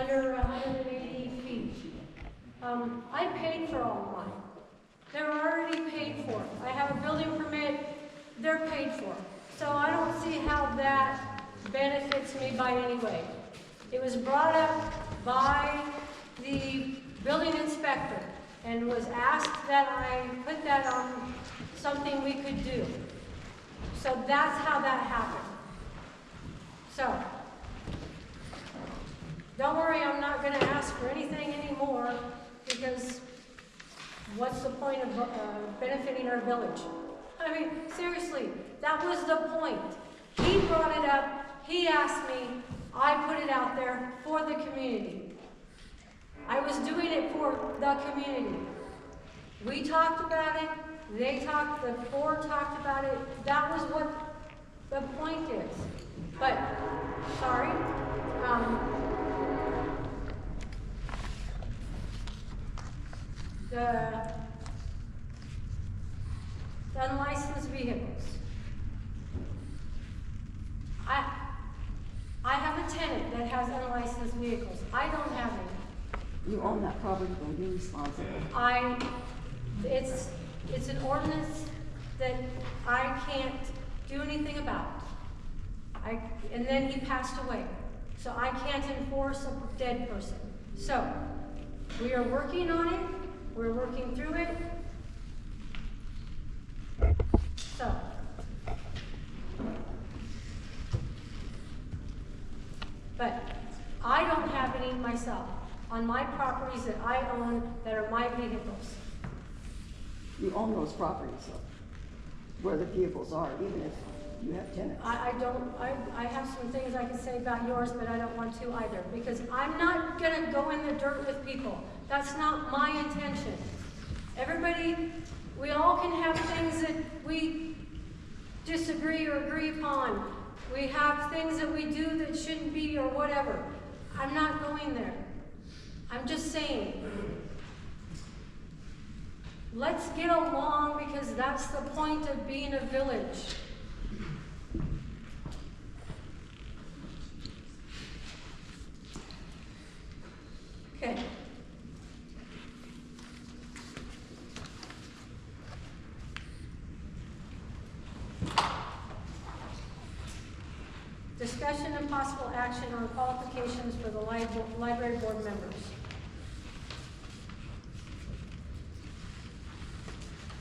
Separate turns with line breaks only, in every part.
under 180 feet. I paid for all of mine. They're already paid for. I have a building permit, they're paid for. So I don't see how that benefits me by any way. It was brought up by the building inspector and was asked that I put that on something we could do. So that's how that happened. So, don't worry, I'm not going to ask for anything anymore, because what's the point of benefiting our village? I mean, seriously, that was the point. He brought it up, he asked me, I put it out there for the community. I was doing it for the community. We talked about it, the board talked about it, that was what the point is. But, sorry, the unlicensed vehicles. I have a tenant that has unlicensed vehicles. I don't have any.
You own that property, then you're responsible.
It's an ordinance that I can't do anything about. And then he passed away. So I can't enforce a dead person. So, we are working on it. We're working through it. So, but I don't have any myself on my properties that I own that are my vehicles.
You own those properties, though, where the vehicles are, even if you have tenants.
I have some things I can say about yours, but I don't want to either, because I'm not gonna go in the dirt with people. That's not my intention. Everybody, we all can have things that we disagree or agree upon. We have things that we do that shouldn't be or whatever. I'm not going there. I'm just saying, let's get along, because that's the point of being a village. Okay. Discussion and possible action on qualifications for the library board members.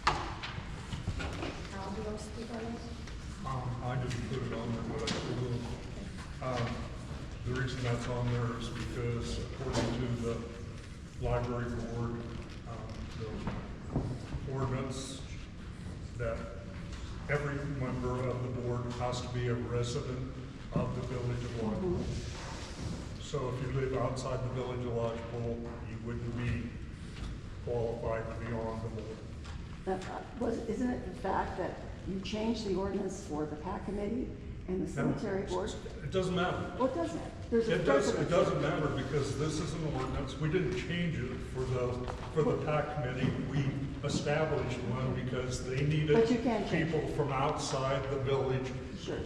Al, do you want to speak on this?
I didn't put it on there, but I will. The reason that's on there is because according to the library board, the ordinance that every member of the board has to be a resident of the village of Lodgepole. So if you live outside the village of Lodgepole, you wouldn't be qualified to be on the board.
Isn't it the fact that you changed the ordinance for the PAC committee and the cemetery board?
It doesn't matter.
Well, it doesn't.
It doesn't matter, because this is an ordinance. We didn't change it for the PAC committee. We established one because they needed people from outside the village.
Sure.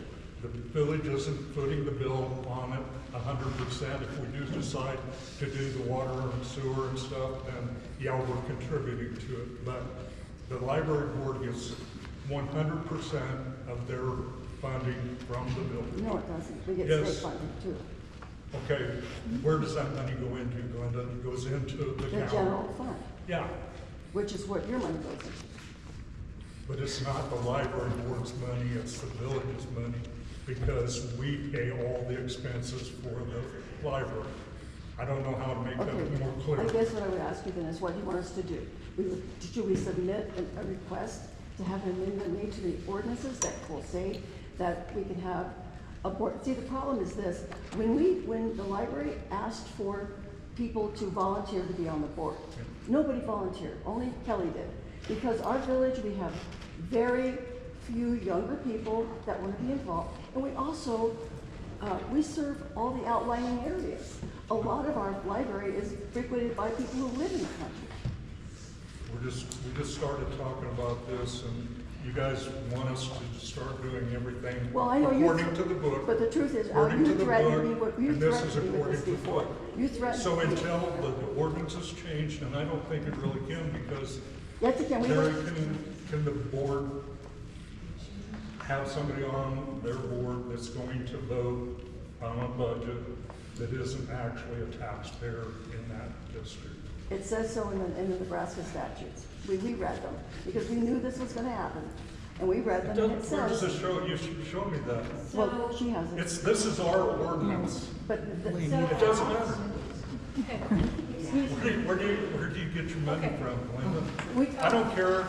The village isn't footing the bill on it 100%. If we do decide to do the water and sewer and stuff, then yeah, we're contributing to it. But the library board gets 100% of their funding from the village.
No, it doesn't. We get state funding too.
Okay, where does that money go into, Glenda? It goes into the county.
General fund.
Yeah.
Which is what your money goes into.
But it's not the library board's money, it's the village's money, because we pay all the expenses for the library. I don't know how to make that more clear.
I guess what I would ask you then is, what do you want us to do? Should we submit a request to have an amendment made to the ordinances that will say that we can have a board? See, the problem is this: when the library asked for people to volunteer to be on the board, nobody volunteered. Only Kelly did, because our village, we have very few younger people that want to be involved, and we also we serve all the outlying areas. A lot of our library is frequented by people who live in the country.
We just started talking about this, and You guys want us to start doing everything
Well, I know you.
according to the book.
But the truth is, Al,
According to
you
the
threatened me,
book,
you
and this is
threatened me with
according
this
to the
before.
book.
You threatened.
So
me.
until the ordinance is changed, and I don't think it really can, because
Yes, it can. We
there
were,
can the board have somebody on their board that's going to vote on a budget that isn't actually a taxpayer in that district?
it says so in the Nebraska statutes. We reread them because we knew this was gonna happen. And we read them and it
Where does
says,
it show, you should show me that.
well, she has it.
This is our ordinance.
But the,
It doesn't matter.
Okay.
Where do you get your money
Okay.
from, Linda?
we,
I don't care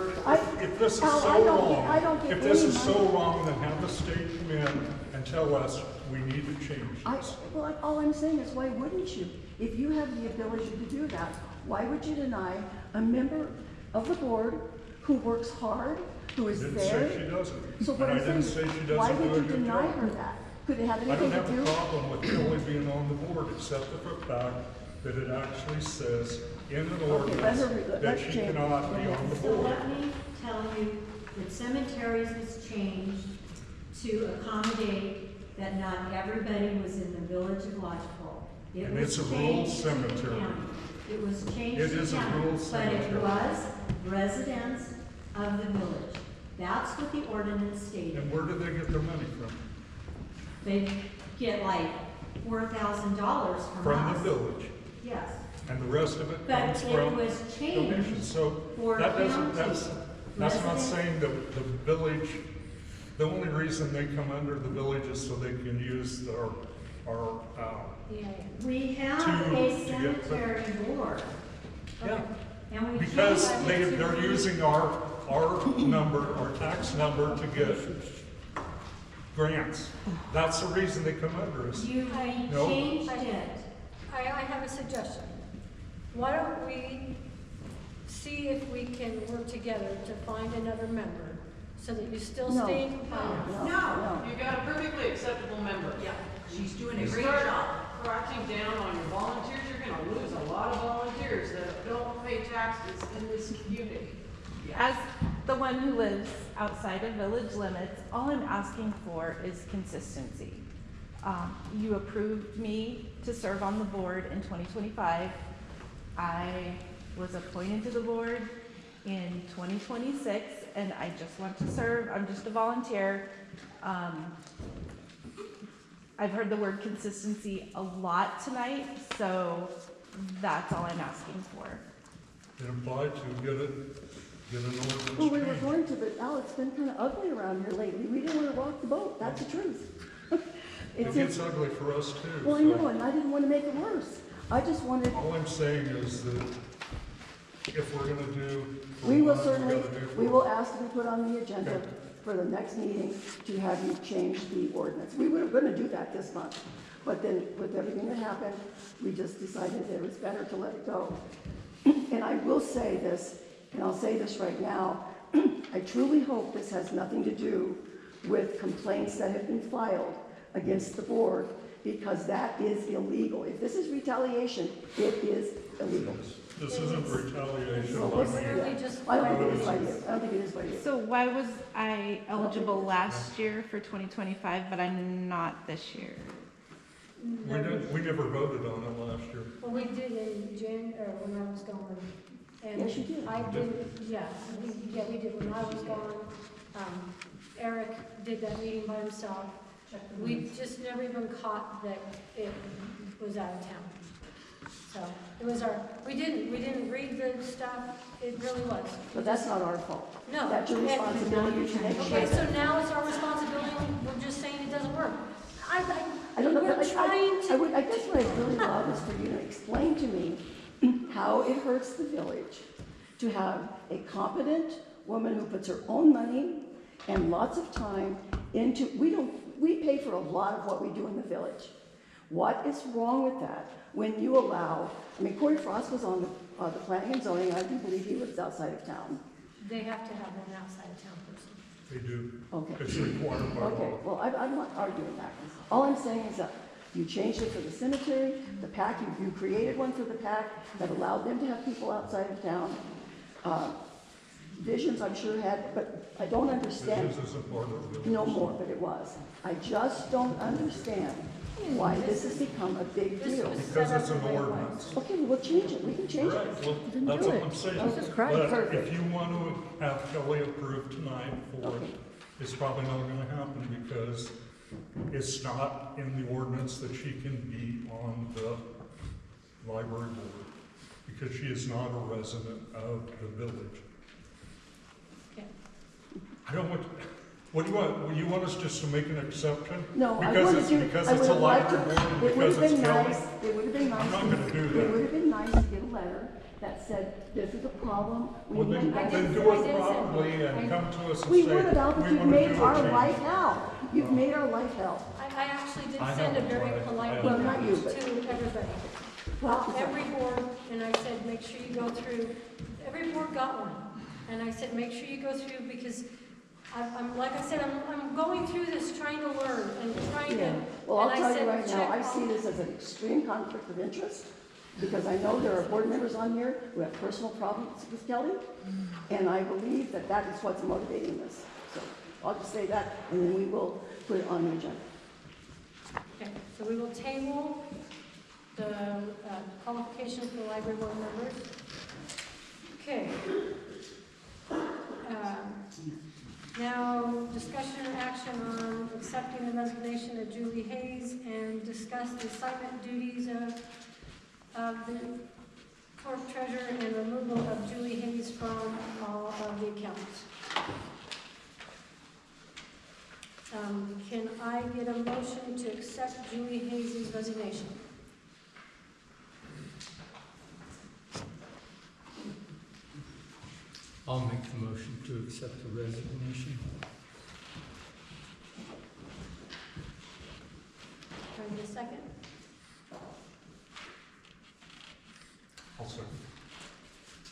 if this is
Al,
so
I don't
wrong.
get- I don't get
If this
any
is so
money.
wrong, then have the state come in and tell us we need to change this.
well, all I'm saying is, why wouldn't you? If you have the ability to do that, why would you deny a member of the board who works hard, who is
Didn't
there?
say she doesn't.
So what
And I
I'm
didn't
saying,
say she
why
doesn't do
would
a
you
good
deny
job.
her that? Could it have
I
anything
don't
to
have a
do?
problem with Kelly being on the board, except for the fact that it actually says in an
let
ordinance
her read it.
that
Let's
she
change it.
cannot be
Go
on the
ahead.
So
board.
let me tell you that cemeteries was changed to accommodate that not everybody was in the village of Lodgepole. It
And
was
it's a rural
changed to
cemetery.
county. It was changed
It
to
is a
county,
rural
but
cemetery.
it was residents of the village. That's what the ordinance stated.
And where do they get their money from?
They get like $4,000 from
From
us.
the village.
Yes,
And the rest of it
but
comes
it
from
was changed
donations. So
for
that doesn't,
county.
that's not
Residents-
saying the village, the only reason they come under the village is so they can use our,
Yeah,
We have
to
a
get the-
cemetery board,
yeah.
and we
Because
changed
they,
it to
they're
be-
using our number, our tax number to get grants. That's the reason they come under us.
You
No.
changed it.
I have a suggestion. Why don't we see if we can work together to find another member so that you still
No.
stay in compliance?
No.
You got a perfectly acceptable member. Yeah.
She's doing a
You
great
start
job.
cracking down on your volunteers, you're gonna lose a lot of volunteers that don't pay taxes in this community.
As the one who lives outside of village limits, all I'm asking for is consistency. You approved me to serve on the board in 2025. I was appointed to the board in 2026, and I just want to serve. I'm just a volunteer. I've heard the word consistency a lot tonight, so that's all I'm asking for.
It applied to get an ordinance
Well, we were
changed.
going to, but Al, it's been kind of ugly around here lately. We didn't want to rock the boat. That's the truth.
It gets ugly for us too.
Well, I
so
know, and I didn't want to make it worse. I just wanted,
All I'm saying is that if we're gonna do. for
we will
one,
certainly,
gotta do for
we will
all.
ask to be put on the agenda
Okay.
for the next meeting to have you change the ordinance. We were going to do that this month, but then with everything that happened, we just decided that it was better to let it go. And I will say this, and I'll say this right now, I truly hope this has nothing to do with complaints that have been filed against the board, because that is illegal. If this is retaliation, it is illegal.
This isn't retaliation.
Well,
I
let's-
mean,
Literally just.
I don't think it is by you. I don't think it is by you.
So why was I eligible last year for 2025, but I'm not this year?
we never voted on it last year.
Well, we did in or when I was gone. And
Yes, you did.
I did, yeah, we did when I was gone. Eric did that meeting by himself. We just never even caught that it was out of town. So it was we didn't read the stuff, it really was.
But that's not our fault.
No.
That's your
And-
responsibility to make sure
Okay, so
that.
now it's our responsibility, we're just saying it doesn't work.
I don't know,
We're
but
trying to.
I guess what I'd really love is for you to explain to me how it hurts the village to have a competent woman who puts her own money and lots of time into, we pay for a lot of what we do in the village. What is wrong with that when you allow, Corey Frost was on the planning and zoning, I do believe he lives outside of town.
They have to have one outside of town person.
They do.
Okay.
It's required by
Okay,
law.
well, I'm not arguing that. All I'm saying is that you changed it for the cemetery, the PAC, you created one for the PAC that allowed them to have people outside of town. Visions, I'm sure had, but I don't understand.
This is a part of the village.
No more, but it was. I just don't understand why this has become a big
This
deal.
was
Because
set
it's
up
an
the way it
ordinance.
was.
Okay, we'll change it. We can change
Right,
it.
well,
Then
that's
do
what
it.
I'm saying.
Jesus Christ,
But
perfect.
if you want to have Kelly approved tonight for it,
Okay.
it's probably not gonna happen because it's not in the ordinance that she can be on the library board, because she is not a resident of the village.
Okay.
I don't want, what do you want? You want us just to make an exception?
No, I
Because
wanted
it's-
to,
Because
I
it's
would
a
have liked
library
to,
board,
it would
because
have
it's
been
Kelly?
nice, it would have been nice.
I'm not gonna do
It
that.
would have been nice to get a letter that said, this is a problem. We
Well,
need
then,
to-"
then do
I
it
did send
properly
it.
and come to us and
We
say,
would have, Al, but
we
you've
wanna
made
do a
our
change.
life hell. You've made our life hell.
I actually did
I
send a
haven't
very
tried.
polite
Well, not you,
email
but-
to everybody.
Well,
Every board, and I said, make sure you go through, every board got one. And I said, make sure you go through, because I'm, like I said, I'm going through this, trying to learn and trying
Yeah,
to.
well, I'll
and I
tell you
said,
right now,
check
I see
all-
this as an extreme conflict of interest, because I know there are board members on here who have personal problems with Kelly, and I believe that that is what's motivating this. So I'll just say that, and then we will put it on the agenda.
Okay, so we will table the qualifications for library board members. Okay. Now, discussion and action on accepting the resignation of Julie Hayes and discuss the assignment duties of the clerk treasurer and removal of Julie Hayes from all of the accounts. Can I get a motion to accept Julie Hayes' resignation?
I'll make the motion to accept the resignation.
Can I get a second?
I'll second.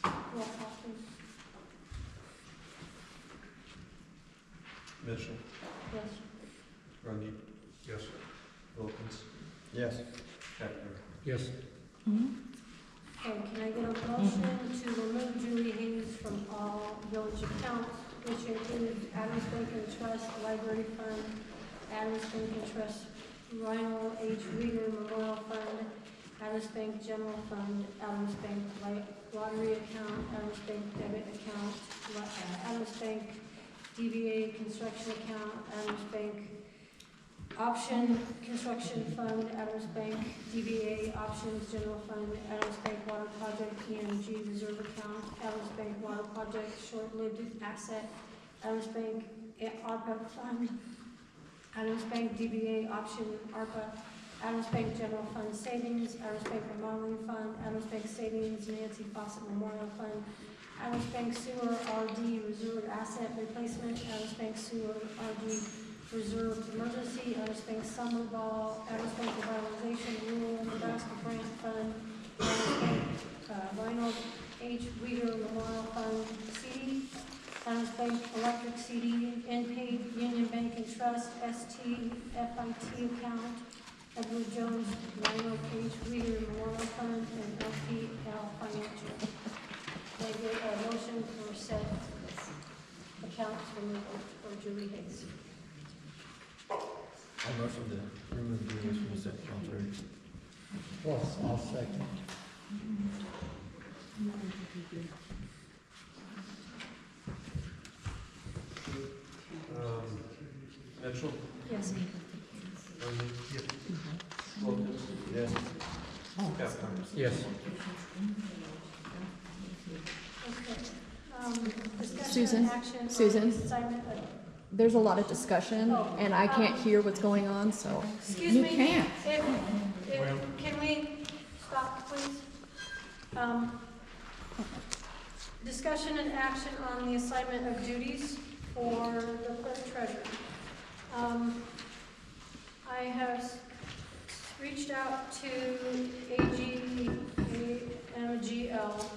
Roll call, please.
Mitchell,
Yes.
Rungy,
Yes.
Wilkins,
Yes.
Hefner.
Yes.
Okay, can I get a motion to remove Julie Hayes from all village accounts, which include Adams Bank and Trust, Library Fund, Adams Bank and Trust, Lionel H. Reader Memorial Fund, Adams Bank General Fund, Adams Bank Lottery Account, Adams Bank Debit Account, Adams Bank DBA Construction Account, Adams Bank Option Construction Fund, Adams Bank DBA Options General Fund, Adams Bank Water Project EMG Reserve Account, Adams Bank Water Project Short-Lived Asset, Adams Bank ARPA Fund, Adams Bank DBA Option ARPA, Adams Bank General Fund Savings, Adams Bank Remodeling Fund, Adams Bank Savings Nancy Fawcett Memorial Fund, Adams Bank Sewer RD Reserve Asset Replacement, Adams Bank Sewer RD Reserve Emergency, Adams Bank Summer Ball, Adams Bank Revitalization Rural Nebraska Grant Fund, Adams Bank Reinhold H. Weeder Memorial Fund CD, Adams Bank Electric CD, Unpaid Union Bank and Trust, ST FIT account, Edward Jones Reinhold H. Weeder Memorial Fund, and LPL Financial. Can I get a motion for said accounts removal for Julie Hayes?
I'll motion to remove the from the set count. Well, I'll second.
Mitchell,
Yes.
Rungy,
Yes.
Wilkins,
Yes.
Hefner.
Yes.
Okay. Discussion
Susan,
and action on
Susan.
the assignment of-
There's a lot of discussion, and I can't hear what's going on, so.
Excuse
You
me.
can't.
Well-
Can we stop, please? Discussion and action on the assignment of duties for the clerk treasurer. I have reached out to AGMGL,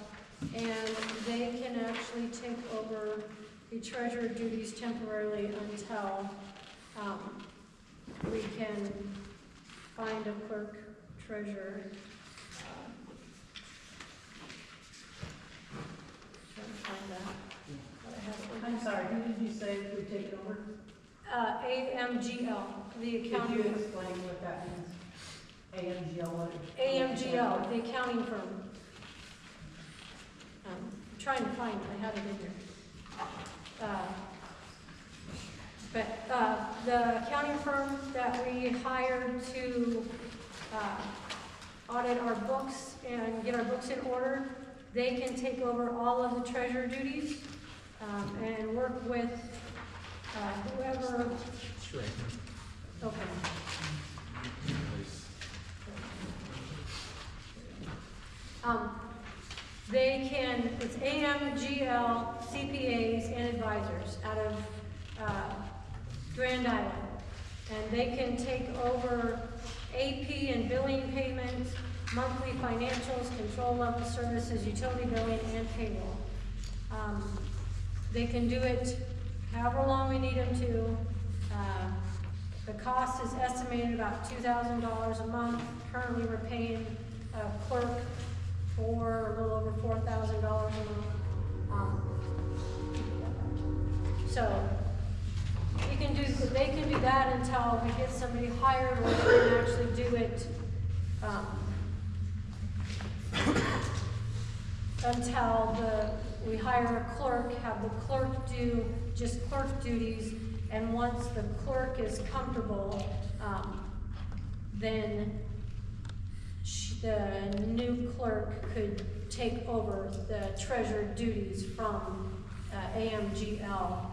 and they can actually take over the treasurer duties temporarily until we can find a clerk treasurer. Trying to find that. have
I'm sorry, who did you say would take it over?
AMGL, the
Could you
accounting,
explain what that means? AMGL, what?
AMGL, the accounting firm. Trying to find it, I had it in here. But the accounting firm that we hired to audit our books and get our books in order, they can take over all of the treasurer duties and work with whoever. Okay. They can, it's AMGL CPAs and advisors out of Grand Island. And they can take over AP and billing payments, monthly financials, control level services, utility billing, and payroll. They can do it however long we need them to. The cost is estimated about $2,000 a month. Currently, we're paying a clerk for a little over $4,000 a month. So they can do that until we get somebody hired or they can actually do it until we hire a clerk, have the clerk do just clerk duties, and once the clerk is comfortable, then the new clerk could take over the treasurer duties from AMGL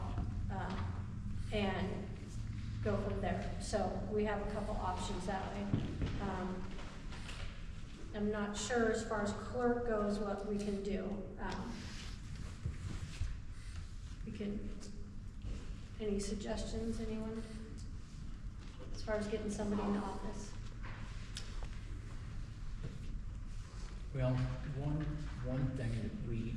and go from there. So we have a couple options that way. I'm not sure as far as clerk goes what we can do. Any suggestions, anyone? As far as getting somebody in the office?
Well, one thing that we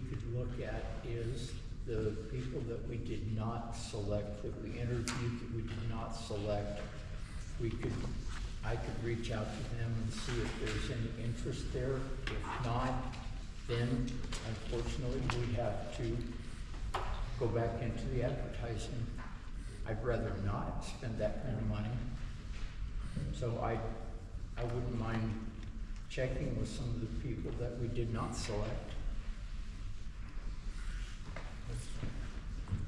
could look at is the people that we did not select, that we interviewed, that we did not select. I could reach out to them and see if there's any interest there. If not, then unfortunately we have to go back into the advertising. I'd rather not spend that kind of money. So I wouldn't mind checking with some of the people that we did not select.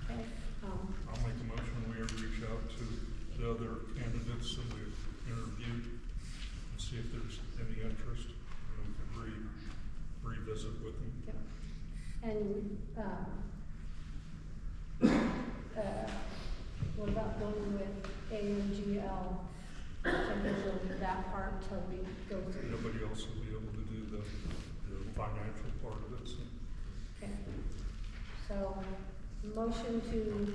Okay.
I'll make a motion, we reach out to the other candidates that we've interviewed and see if there's any interest, and we can revisit with them.
Yep. And what about going with AMGL to handle that part until we go through?
Nobody else will be able to do the financial part of it, so.
Okay. So, motion to,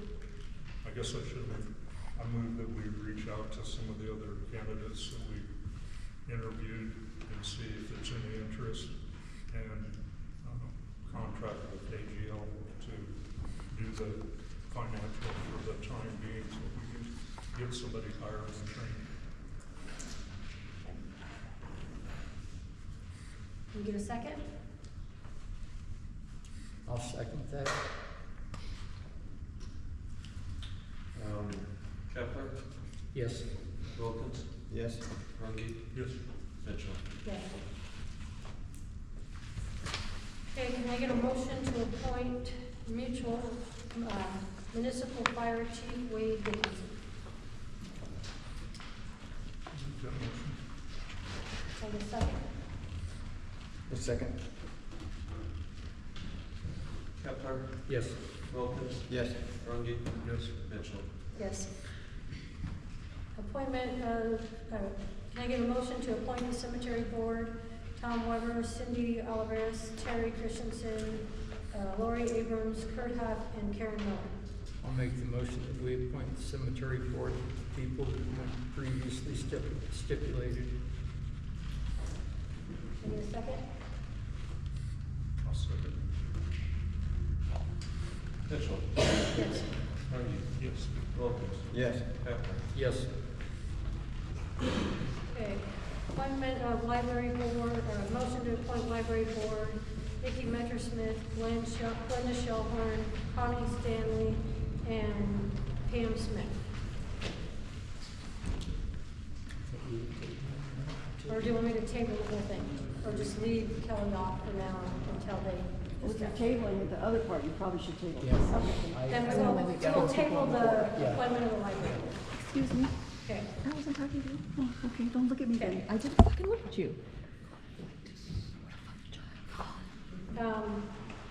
I guess I move that we reach out to some of the other candidates that we interviewed and see if there's any interest, and contract with AGL to do the financial for the time being, so we can get somebody hired and trained.
can you get a second?
I'll second that.
Kepler,
Yes.
Wilkins,
Yes.
Runge,
Yes.
Mitchell.
Yes. Okay, can I get a motion to appoint municipal fire chief Wade Dickinson?
Is that motion?
Can I get a second?
A second.
Kepler,
Yes.
Wilkins,
Yes.
Runge,
Yes.
Mitchell.
Yes. Appointment of, can I get a motion to appoint the cemetery board, Tom Weber, Cindy Oliveris, Terry Christensen, Lori Abrams, Kurt Huff, and Karen Miller.
I'll make the motion that we appoint the cemetery board people who were previously stipulated.
Can I get a second?
I'll second.
Mitchell,
Yes.
Runge,
Yes.
Wilkins,
Yes.
Kepler.
Yes.
Okay, appointment of library board, motion to appoint library board, Vicky Mettersmith, Glenda Shellhorn, Connie Stanley, and Pam Smith. Or do you want me to table the whole thing? Or just leave Kelly off for now until they
With your
discuss?
tabling the other part, you probably should table
Yeah.
this.
Okay, then
I-
we'll table the
Yeah.
appointment of the library.
Excuse me,
Okay.
I wasn't talking to you. Oh, okay, don't look at me
Okay.
then. I didn't fucking look at you.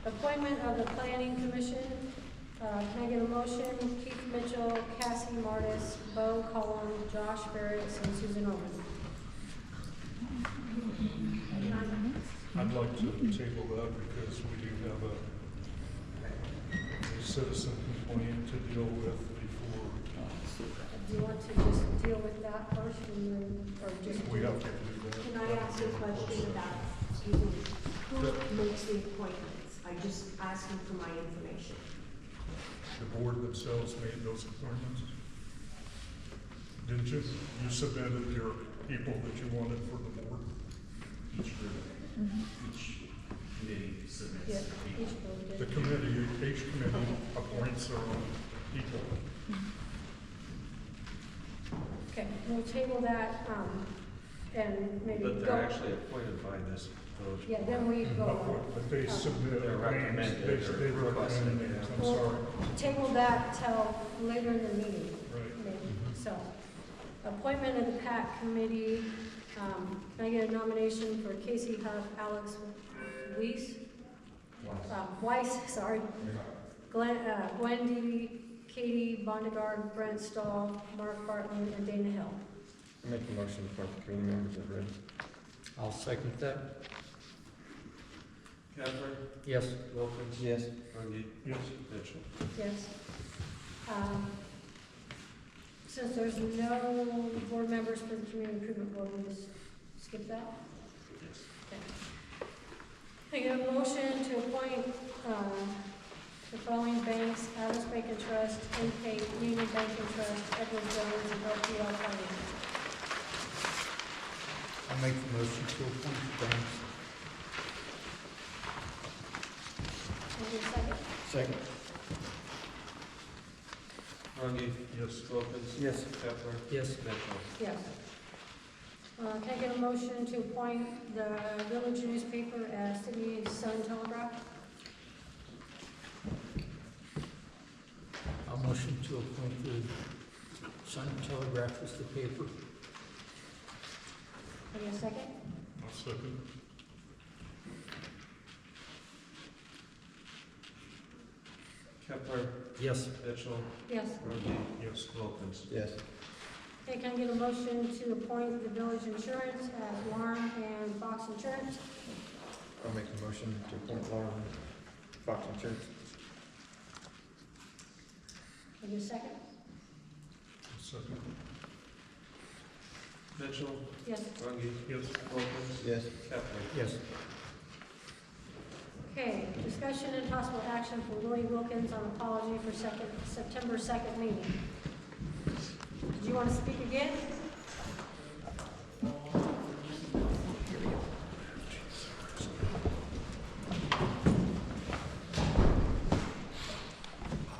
Appointment of the planning commission, can I get a motion? Keith Mitchell, Cassie Martis, Bo Cullen, Josh Barretts, and Susan Owen.
I'd like to table that because we do have a citizen complaint to deal with before
Do you want to just deal with that first and then, or just?
we have to do that.
Can I ask a question about, excuse me, who makes the appointments? I'm just asking for my information.
The board themselves made those appointments. Didn't you? You submitted your people that you wanted for the board.
Each group, each committee submits
Yeah,
the people.
each board
The
did.
committee, each committee appoints their own people.
Okay, we'll table that, and maybe
But
go.
they're actually appointed by this village.
Yeah, then we go.
But they submit
They're
names,
recommended,
they
they're
recommend
requested,
names, I'm
We'll
sorry.
table that till later in the meeting.
Right.
Maybe. So, appointment of the PAC committee, can I get a nomination for Casey Huff, Alex Weiss? Weiss, sorry. Gwen Dee, Katie Bondegard, Brent Stahl, Mark Bartlett, and Dana Hill.
I make a motion to appoint the committee members as written.
I'll second that.
Kepler,
Yes.
Wilkins.
Yes.
Rungy.
Yes.
Mitchell.
Yes. Since there's no board members for the community improvement board, we'll just skip that.
Yes.
I get a motion to appoint, the following banks: Alice Bank and Trust, Intake, Union Bank and Trust, Edward Jones, and LPL Finance.
I'll make the motion to appoint the banks.
Can I get a second?
Second.
Rungy.
Yes.
Wilkins.
Yes.
Kepler.
Yes.
Mitchell.
Yes. Can I get a motion to appoint the village newspaper as City Sun Telegraph?
I'll motion to appoint the Sun Telegraph as the paper.
Can I get a second?
I'll second.
Kepler.
Yes.
Mitchell.
Yes.
Rungy.
Yes.
Wilkins.
Yes.
Okay, can I get a motion to appoint the village insurance as Warren and Fox Insurance?
I'll make a motion to appoint Lauren Fox Insurance.
Can I get a second?
I'll second.
Mitchell.
Yes.
Rungy.
Yes.
Wilkins.
Yes.
Kepler.
Yes.
Okay, discussion and possible action for Willie Wilkins on apology for September 2nd meeting. Did you want to speak again?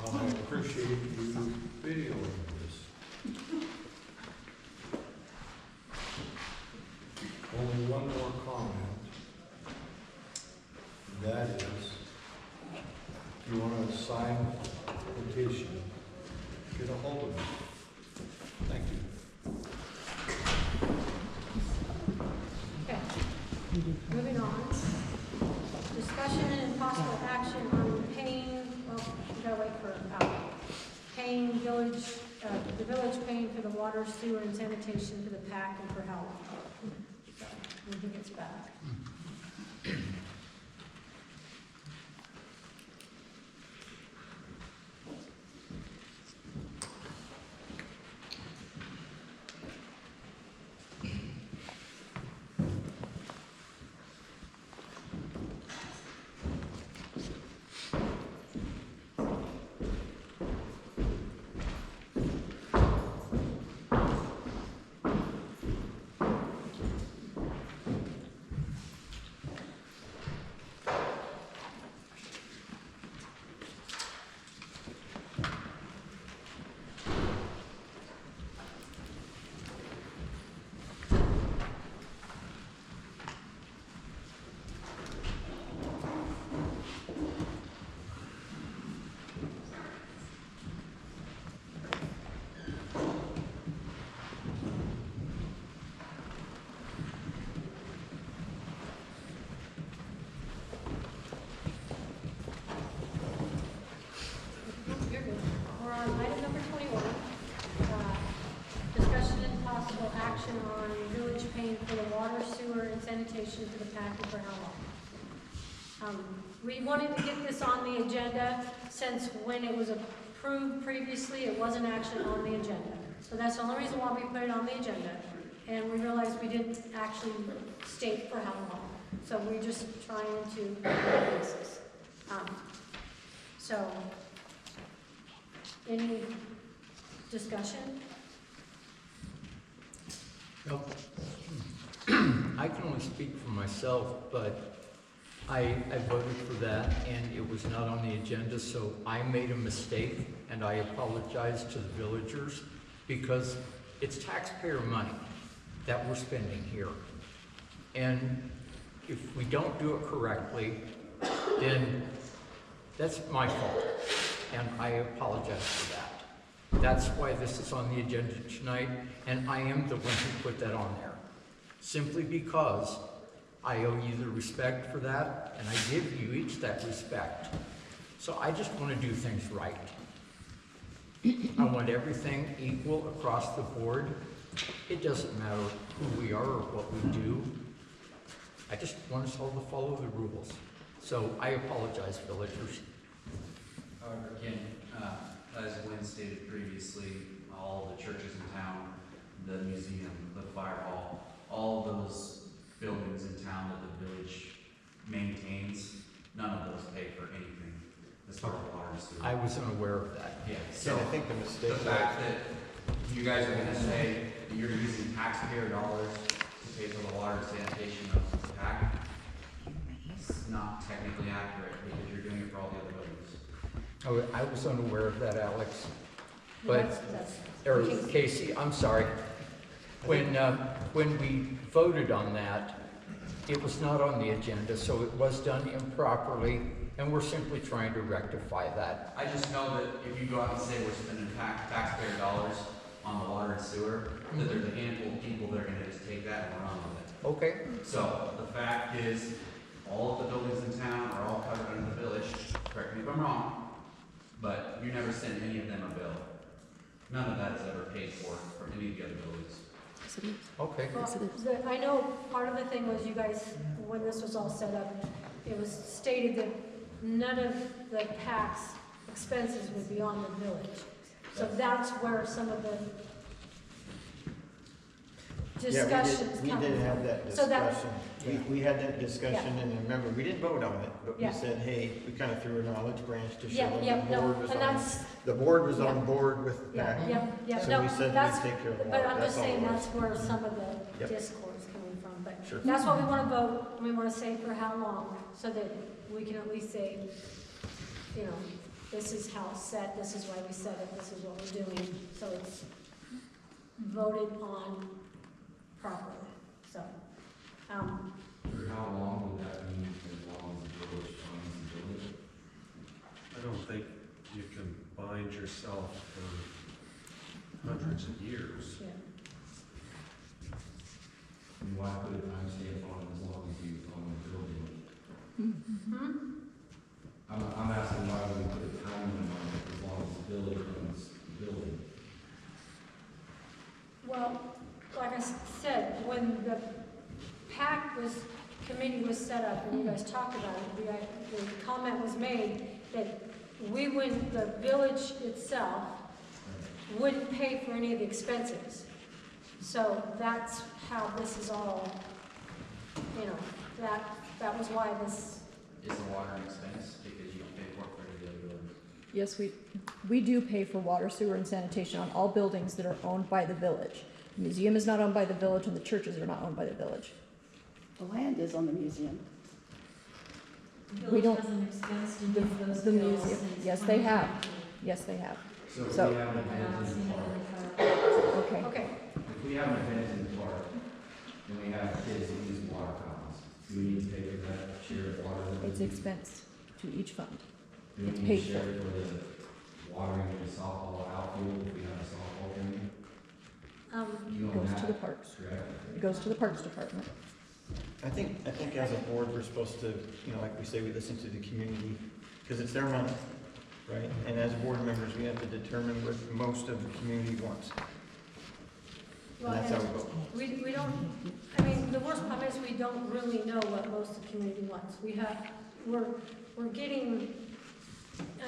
I appreciate you videoing this. Only one more comment. That is, if you want to sign a petition, get a hold of me. Thank you.
Okay, moving on. Discussion and possible action on paying, well, we gotta wait for, paying village, the village paying for the water, sewer, and sanitation for the PAC and for how long. So, when he gets back. sanitation to the PAC and for how long. We wanted to get this on the agenda since when it was approved previously, it wasn't actually on the agenda. So that's the only reason why we put it on the agenda. And we realized we didn't actually state for how long. So we're just trying to cover the bases. So, any discussion?
Nope. I can only speak for myself, but I voted for that, and it was not on the agenda, so I made a mistake, and I apologize to the villagers, because it's taxpayer money that we're spending here. And if we don't do it correctly, then that's my fault, and I apologize for that. That's why this is on the agenda tonight, and I am the one who put that on there. Simply because I owe you the respect for that, and I give you each that respect. So I just want to do things right. I want everything equal across the board. It doesn't matter who we are or what we do. I just want us all to follow the rules. So I apologize, villagers.
Again, as Lynn stated previously, all the churches in town, the museum, the fire hall, all those buildings in town that the village maintains, none of those pay for anything as far as water and sewer.
I was unaware of that.
Yeah, so
I think the mistake
the fact that you guys are gonna say that you're using taxpayer dollars to pay for the water and sanitation of the PAC, it's not technically accurate because you're doing it for all the other buildings.
Oh, I was unaware of that, Alex.
That's-
Or Casey, I'm sorry. When we voted on that, it was not on the agenda, so it was done improperly, and we're simply trying to rectify that.
I just know that if you go out and say we're spending taxpayer dollars on the water and sewer, that there's a handful of people that are gonna just take that and run with it.
Okay.
So, the fact is, all of the buildings in town are all covered under the village, correct me if I'm wrong, but you never send any of them a bill. None of that is ever paid for any of the other buildings.
Okay.
Well, I know part of the thing was you guys, when this was all set up, it was stated that none of the PAC's expenses would be on the village. So that's where some of the discussions
We
come
did
from.
have that
So that-
discussion. We had that discussion, and remember, we didn't vote on it, but we
Yeah.
said, hey, we kind of threw a knowledge branch to show
Yeah,
that
yeah,
the
no,
board was
and
on,
that's,
the board was
Yeah.
on board with
yeah,
that.
yeah,
So
no,
we said
that's,
we'd take care of the
but
water.
I'm
That's
just
all it
saying
was.
that's where some of the
Yep.
discourse coming from, but
Sure.
that's what we wanna vote, we wanna say for how long, so that we can at least say, you know, this is how it's set, this is why we set it, this is what we're doing, so it's voted on properly, so,
For how long would that mean as long as the village funds the village?
I don't think you can bind yourself for hundreds of years.
yeah.
And why put a timestamp on it as long as you own the building?
Hmm?
I'm asking why we put a time limit on it as long as the village owns the building?
Well, like I said, when the PAC committee was set up and you guys talked about it, the comment was made that the village itself wouldn't pay for any of the expenses. So that's how this is all, you know, that was why this,
Is the water an expense because you don't pay for it for any of the other buildings?
Yes, we do pay for water, sewer, and sanitation on all buildings that are owned by the village. The museum is not owned by the village, and the churches are not owned by the village.
The land is on the museum.
Village
don't-
has an expense to give those
The
bills.
museum,
and it's
yes, they
money
have.
back.
Yes, they have.
So if
So-
we have an
I've not
event in
seen
the
it
park,
in the file.
Okay.
okay.
if we have an event in the park, and we have kids that use water fountains, do we need to pay for that share of water? that we
It's
use?
expense to each fund.
Do we
it's
need
paid
to share it for the watering of the softball outfield if we have a softball game? You
It
own
goes to the
that,
parks.
correct?
It goes to the Parks Department.
I think as a board, we're supposed to, you know, like we say, we listen to the community, because it's their money, right? And as board members, we have to determine what most of the community wants. And that's how we go.
We don't, I mean, the worst problem is we don't really know what most of the community wants. We're getting,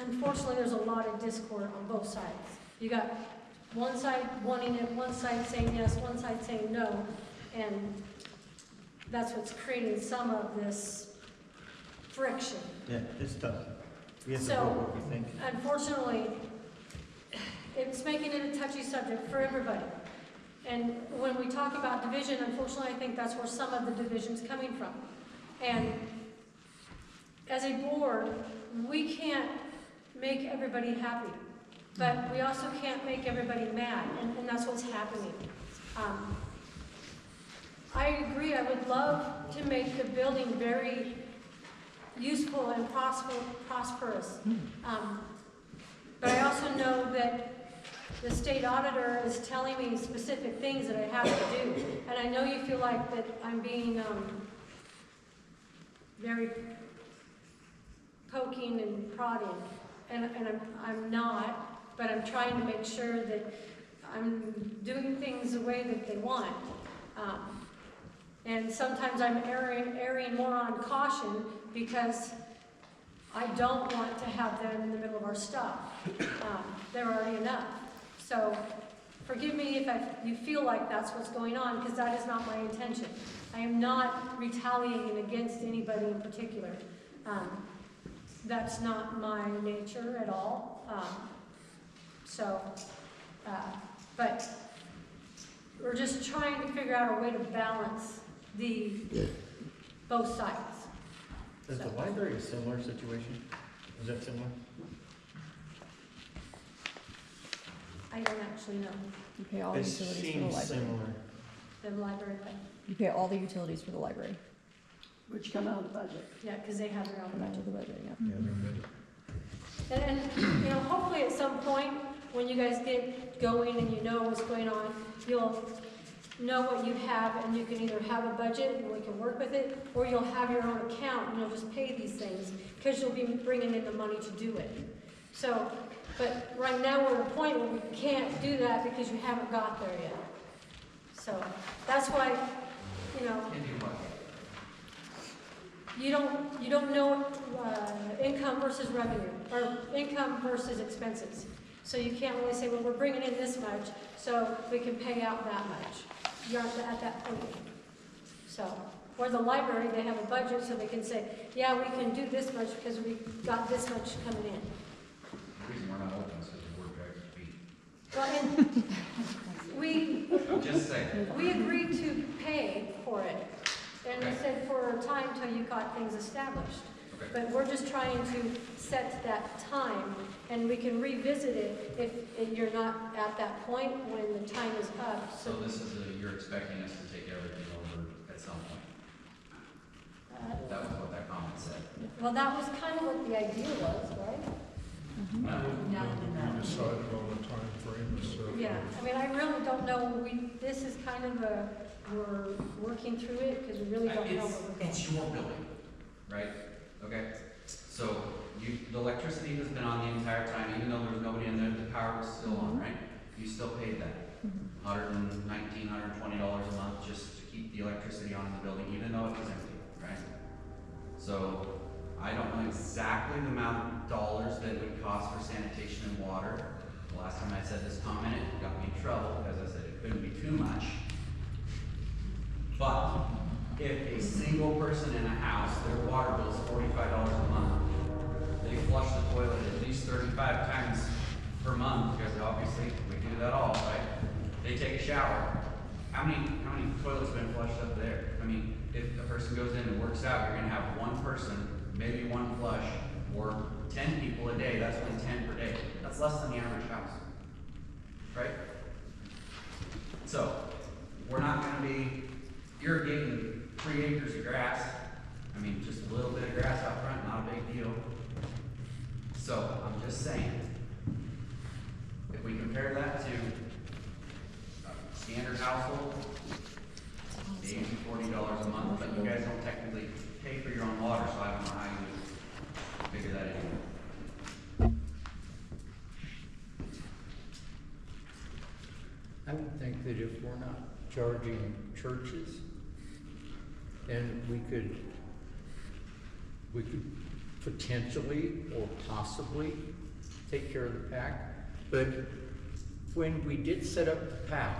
unfortunately, there's a lot of discord on both sides. You got one side wanting it, one side saying yes, one side saying no, and that's what's creating some of this friction.
Yeah, it's tough. We have to
So,
vote what we think.
unfortunately, it's making it a touchy subject for everybody. And when we talk about division, unfortunately, I think that's where some of the division's coming from. And as a board, we can't make everybody happy, but we also can't make everybody mad, and that's what's happening. I agree, I would love to make the building very useful and prosperous. But I also know that the state auditor is telling me specific things that I have to do. And I know you feel like that I'm being very poking and prodding, and I'm not, but I'm trying to make sure that I'm doing things the way that they want. And sometimes I'm erring more on caution because I don't want to have them in the middle of our stuff. They're already enough. So forgive me if you feel like that's what's going on, because that is not my intention. I am not retaliating against anybody in particular. That's not my nature at all. But we're just trying to figure out a way to balance both sides.
Is the library a similar situation? Is that similar?
I don't actually know.
You pay all the
It
utilities for the
seems
library.
similar.
The library, but
You pay all the utilities for the library.
Which come out of the budget.
yeah, because they have their own
Come out
budget.
of the budget, yeah.
Yeah, they're good.
And you know, hopefully at some point, when you guys get going and you know what's going on, you'll know what you have, and you can either have a budget and we can work with it, or you'll have your own account and you'll just pay these things because you'll be bringing in the money to do it. So, but right now we're at a point where we can't do that because you haven't got there yet. So that's why, you know,
Can do what?
you don't know income versus revenue, or income versus expenses. So you can't really say, well, we're bringing in this much, so we can pay out that much. You're at that point. So, or the library, they have a budget, so they can say, yeah, we can do this much because we got this much coming in.
The reason we're not open is because the board drags
Well, and
their feet. Just saying.
we agreed to pay for it, and we said for a time till you got things established.
Okay.
But we're just trying to set that time, and we can revisit it if you're not at that point when the time is up.
So this is you're expecting us to take everything over at some point. That was what that comment said.
Well, that was kind of what the idea was, right?
No.
We decided on the time frame, so.
Yeah, I mean, I really don't know, this is kind of we're working through it, because we really don't know where we're going.
It's your building, right? Okay, so the electricity has been on the entire time, even though there was nobody in there, the power was still on, right? You still paid that, $119, $120 a month just to keep the electricity on in the building, even though it was empty, right? So I don't know exactly the amount of dollars that it would cost for sanitation and water. The last time I said this comment, it got me in trouble because I said it couldn't be too much. But if a single person in a house, their water bill is $45 a month, they flush the toilet at least 35 times per month, because obviously we do that all, right? They take a shower. How many toilets have been flushed up there? I mean, if a person goes in and works out, you're gonna have one person, maybe one flush, or 10 people a day. That's only 10 per day. That's less than the average house, right? So we're not gonna be irrigating 3 acres of grass. I mean, just a little bit of grass out front, not a big deal. So I'm just saying, if we compare that to a standard household, maybe $40 a month, but you guys don't technically pay for your own water, so I don't know how you would figure that in.
I would think that if we're not charging churches, then we could potentially or possibly take care of the PAC. But when we did set up the PAC,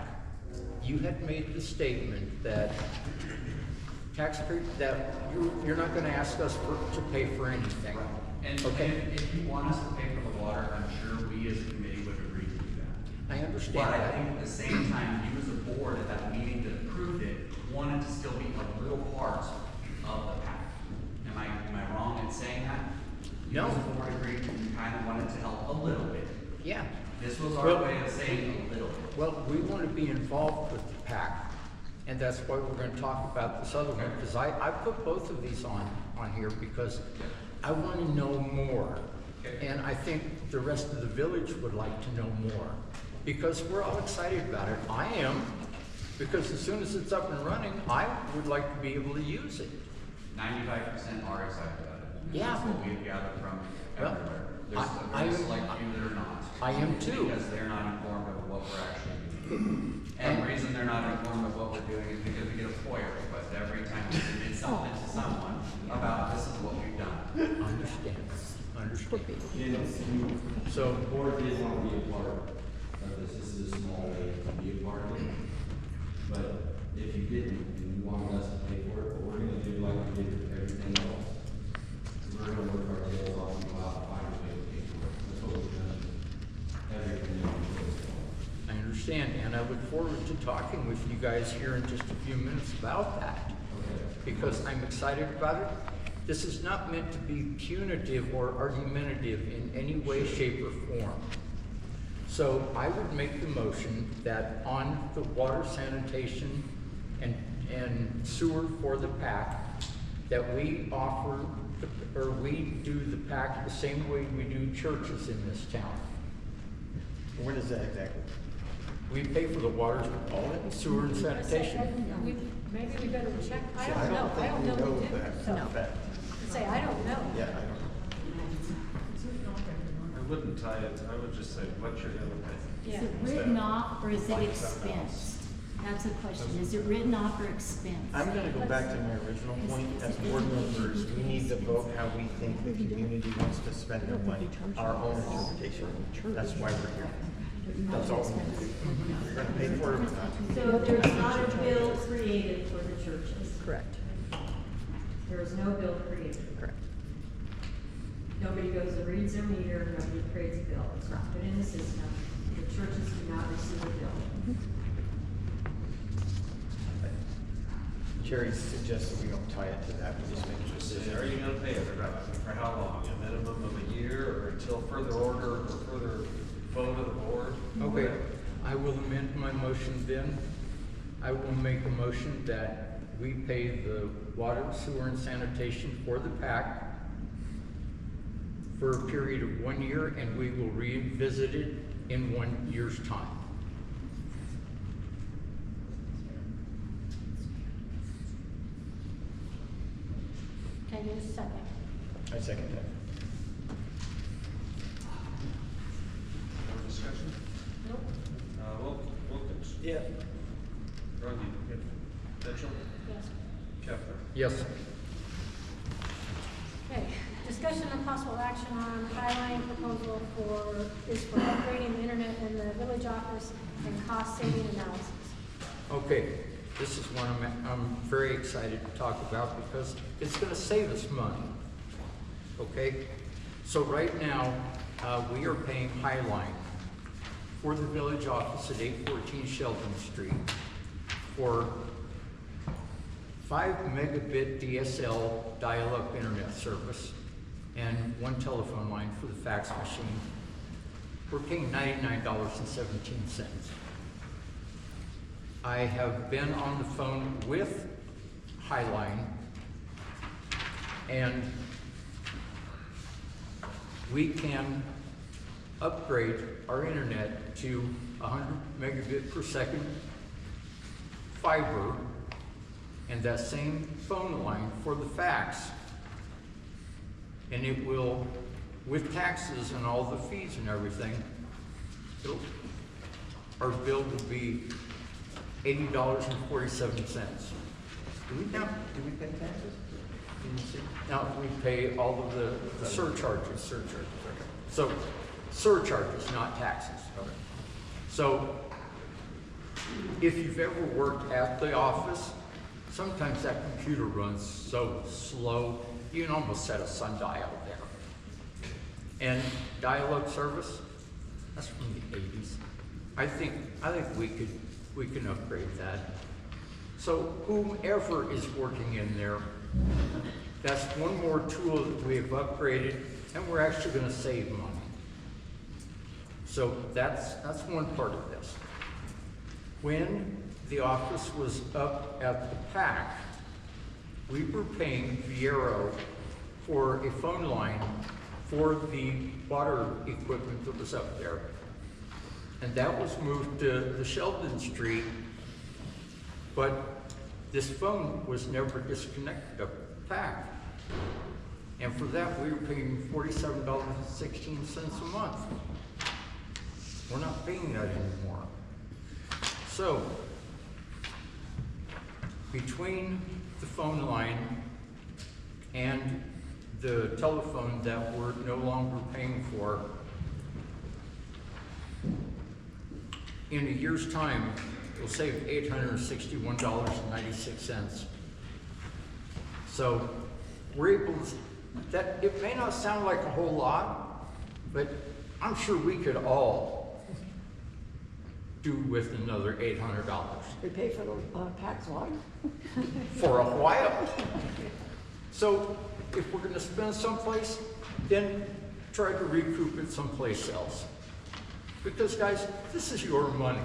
you had made the statement that taxpayer, that you're not gonna ask us to pay for anything.
And
Okay.
if you want us to pay for the water, I'm sure we as a committee would agree to do that.
I understand
But I
that.
think at the same time, you as a board at that meeting that approved it, wanted to still be a little part of the PAC. Am I wrong in saying that?
No.
You as a board agreed, you kind of wanted to help a little bit.
Yeah.
This was our
Well,
way of saying a little bit.
Well, we want to be involved with the PAC, and that's why we're going to talk about this other one, because I put both of these on here because I want to know more.
Okay.
And I think the rest of the village would like to know more, because we're all excited about it. I am, because as soon as it's up and running, I would like to be able to use it.
95% are excited about it.
Yeah.
That's what we've gathered from
Well,
everywhere. There's a
I
very
am-
select few that are not.
I am too.
Because they're not informed of what we're actually doing. And the reason they're not informed of what we're doing is because we get a FOIA request every time we submit something to someone about this is what we've done.
Understand.
So the board did want to be a part of this. This is a small way to be a part of it. But if you didn't, and you wanted us to pay for it, what we're gonna do like we did with everything else, is we're gonna work our tails off and go out and find a way to pay for it. That's what we've done. Everything that we've done.
I understand, and I look forward to talking with you guys here in just a few minutes about that, because I'm excited about it. This is not meant to be punitive or argumentative in any way, shape, or form. So I would make the motion that on the water, sanitation, and sewer for the PAC, that we offer, or we do the PAC the same way we do churches in this town.
When is that exactly?
We pay for the water, all in sewer and sanitation.
Maybe we better check, I
See,
don't know, I don't know we do,
that
so,
fact.
say, I don't know.
Yeah, I don't know.
I wouldn't tie it, I would just say what you're gonna pay.
Yeah.
Is it written off or is it expensed? That's the question. Is it written off or expensed?
I'm gonna go back to my original point. As board members, we need to vote how we think the community wants to spend their money, our own interpretation. That's why we're here. That's all we need to do. We're gonna pay for it or not.
So there's not a bill created for the churches?
Correct,
There is no bill created?
correct.
Nobody goes and reads their meter, nobody creates a bill. It's not put in the system. The churches do not receive a bill.
Jerry suggests that we don't tie it to that, we just make a decision.
Are you gonna pay it for how long? A minimum of a year or until further order or further vote of the board?
Okay, I will amend my motion then. I will make a motion that we pay the water, sewer, and sanitation for the PAC for a period of 1 year, and we will revisit it in 1 year's time.
Can you second?
I second that.
More discussion?
Nope.
Wilkins?
Yeah.
Rungy? Mitchell?
Yes.
Kepler?
Yes.
Okay, discussion and possible action on Highline proposal is for upgrading the internet in the village office and cost saving analysis.
Okay, this is one I'm very excited to talk about because it's gonna save us money. Okay, so right now, we are paying Highline for the village office at 814 Sheldon Street for 5 megabit DSL dial-up internet service and 1 telephone line for the fax machine. We're paying $99.17. I have been on the phone with Highline, and we can upgrade our internet to 100 megabit per second fiber and that same phone line for the fax. And it will, with taxes and all the fees and everything, our bill will be $80.47.
Do we pay taxes? Can you see?
Now, we pay all of the surcharges.
Surcharges, okay.
So, surcharges, not taxes.
Okay.
So, if you've ever worked at the office, sometimes that computer runs so slow, you can almost set a sundial there. And dial-up service, that's from the 80s. I think we can upgrade that. So whomever is working in there, that's one more tool that we have upgraded, and we're actually gonna save money. So that's one part of this. When the office was up at the PAC, we were paying Viero for a phone line for the water equipment that was up there. And that was moved to the Sheldon Street, but this phone was never disconnected up at the PAC. And for that, we were paying $47.16 a month. We're not paying that anymore. So, between the phone line and the telephone that we're no longer paying for, in a year's time, we'll save $861.96. So we're able to, that it may not sound like a whole lot, but I'm sure we could all do with another $800
We pay for the PAC's water.
for a while. So if we're gonna spend someplace, then try to recoup it someplace else. Because guys, this is your money.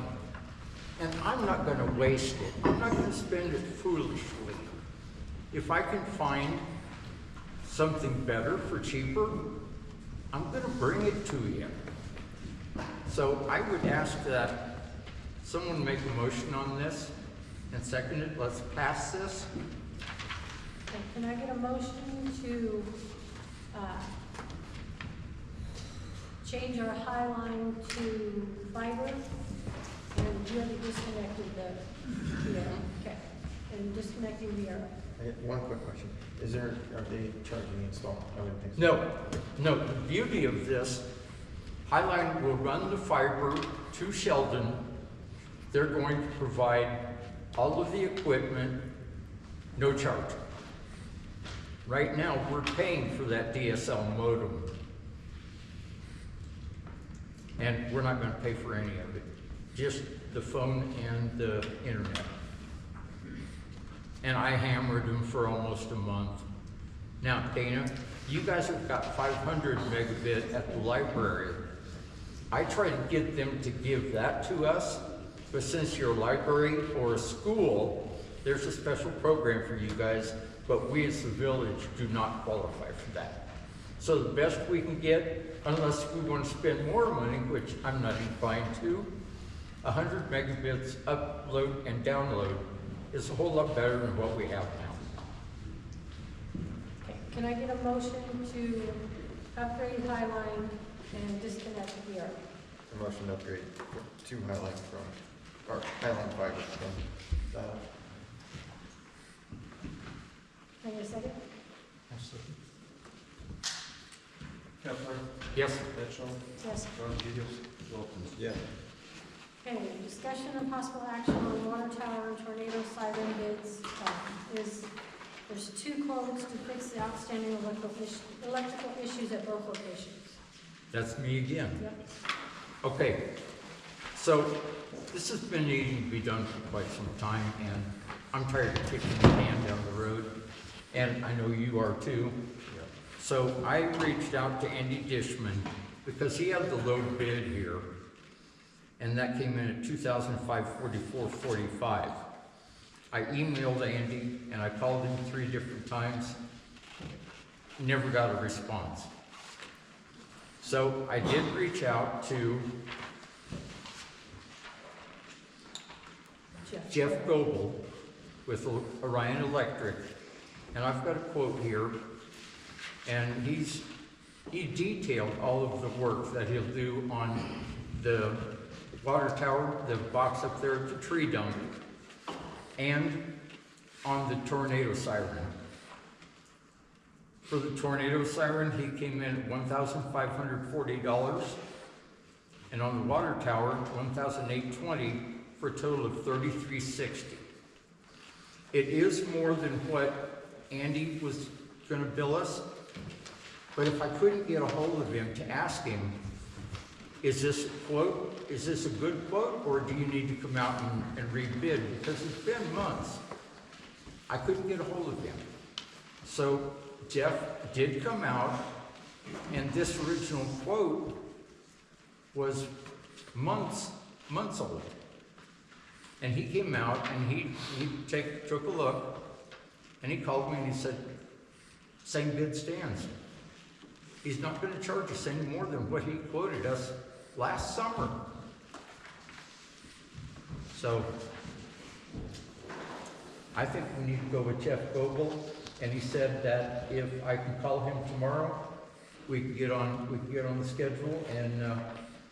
And I'm not gonna waste it. I'm not gonna spend it foolishly. If I can find something better for cheaper, I'm gonna bring it to you. So I would ask that someone make a motion on this and second it. Let's pass this.
Okay, can I get a motion to, change our high line to fiber? And you already disconnected the, okay, and disconnecting the arrow.
One quick question. Are they charging install? I wouldn't think so.
No, the beauty of this, Highline will run the fiber to Sheldon. They're going to provide all of the equipment, no charge. Right now, we're paying for that DSL modem. And we're not gonna pay for any of it, just the phone and the internet. And I hammered them for almost a month. Now, Dana, you guys have got 500 megabit at the library. I try to get them to give that to us, but since you're a library or a school, there's a special program for you guys, but we as the village do not qualify for that. So the best we can get, unless we want to spend more money, which I'm not inclined to, 100 megabits upload and download is a whole lot better than what we have now.
Okay, can I get a motion to upgrade Highline and disconnect the arrow?
A motion to upgrade to Highline Highline fiber from that.
Can I get a second?
Kepler,
Yes?
Mitchell,
Yes.
Rodriguez, Wilkins.
Yeah.
Okay, discussion and possible action on water tower and tornado siren bids, there's 2 quotes to fix the outstanding electrical issues at both locations.
That's me again.
Yep.
Okay, so this has been needing to be done for quite some time, and I'm tired of kicking the can down the road, and I know you are too. So I reached out to Andy Dishman because he had the low bid here, and that came in at $2,544.45. I emailed Andy and I called him 3 different times, never got a response. So I did reach out to Jeff Goebel with Orion Electric, and I've got a quote here. And he detailed all of the work that he'll do on the water tower, the box up there at the tree dump, and on the tornado siren. For the tornado siren, he came in at $1,540, and on the water tower, $1,820, for a total of $3,360. It is more than what Andy was gonna bill us, but if I couldn't get a hold of him to ask him, is this a quote, is this a good quote, or do you need to come out and rebid? Because it's been months. I couldn't get a hold of him. So Jeff did come out, and this original quote was months old. And he came out and he took a look, and he called me and he said, same bid stands. He's not gonna charge us any more than what he quoted us last summer. So I think we need to go with Jeff Goebel, and he said that if I can call him tomorrow, we can get on the schedule, and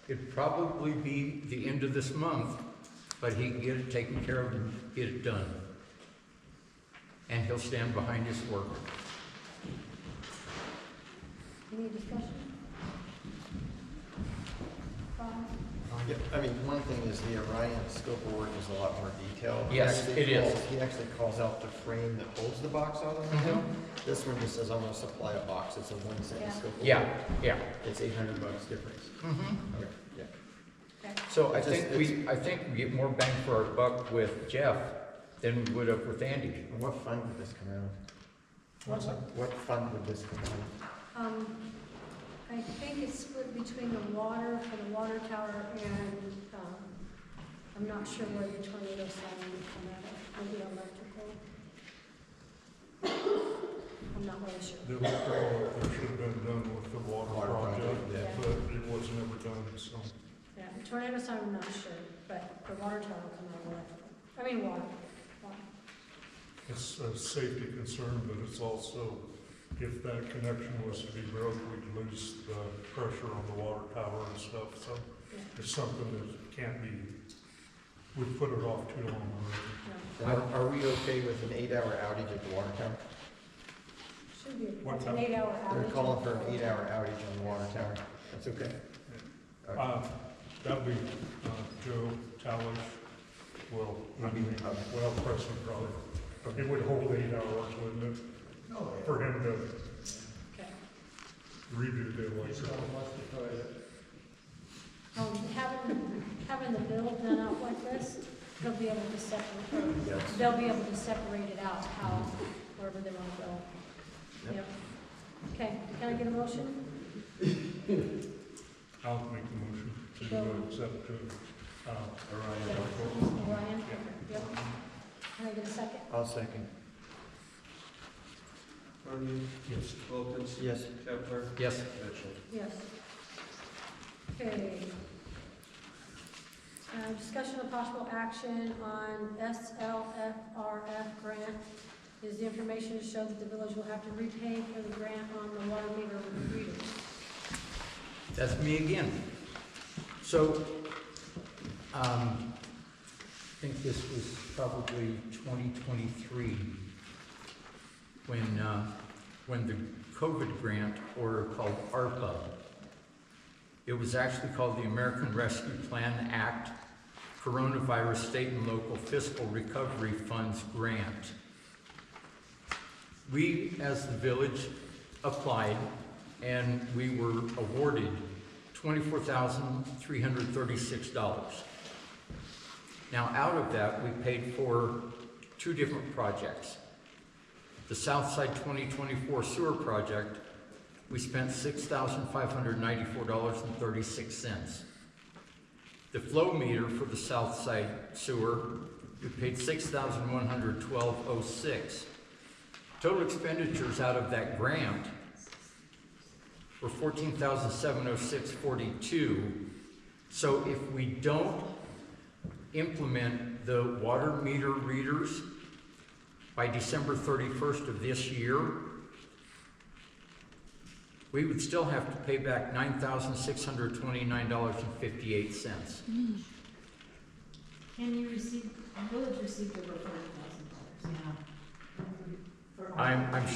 it'd probably be the end of this month, but he can get it taken care of and get it done. And he'll stand behind his work.
Any discussion?
Yeah, I mean, one thing is the Orion scope of work is a lot more detailed.
Yes, it is.
He actually calls out the frame that holds the box out on the hill. This one just says, I'm gonna supply a box. It's a one sentence scope of work.
Yeah.
It's $800 difference. Okay, yeah.
Okay.
So I think we get more bang for our buck with Jeff than we would have with Andy.
And what fund would this come out of?
What's that?
What fund would this come out of?
I think it's split between the water for the water tower and, I'm not sure where the tornado siren would come out of, maybe electrical. I'm not really sure.
There should have been done with the water project,
yeah.
but it wasn't ever done, so.
Yeah, the tornado siren, I'm not sure, but the water tower will come out of electrical. I mean, water.
It's a safety concern, but it's also, if that connection was to be broke, we'd lose the pressure on the water tower and stuff, so it's something that can't be, we put it off too long already.
Are we okay with an 8-hour outage at the water tower?
Should be
What
an
time?
8-hour outage.
They're calling for an 8-hour outage on the water tower. That's okay.
That'll be, Joe Talish, well, Preston probably. It would hold 8 hours, wouldn't it? For him to
Okay.
redo the electrical.
Having the bill done out like this, they'll be able to separate,
Yes.
they'll be able to separate it out, how, wherever they want to go. Yep. Okay, can I get a motion?
I'll make the motion to accept Orion.
Ryan? Yep. Can I get a second?
I'll second.
Yes.
Wilkins?
Yes.
Kepler?
Yes.
Mitchell?
Yes. Okay. Discussion of possible action on SLFRF grant. Is the information to show that the village will have to repay for the grant on the water meter readers?
That's me again. So, I think this was probably 2023 when the COVID grant, or called ARPA, it was actually called the American Rescue Plan Act Coronavirus State and Local Fiscal Recovery Funds Grant. We, as the village, applied, and we were awarded $24,336. Now, out of that, we paid for 2 different projects. The Southside 2024 sewer project, we spent $6,594.36. The flow meter for the Southside sewer, we paid $6,112.06. Total expenditures out of that grant were $14,706.42. So if we don't implement the water meter readers by December 31st of this year, we would still have to pay back $9,629.58.
Can you receive, the village received over $40,000, yeah. For our-
I'm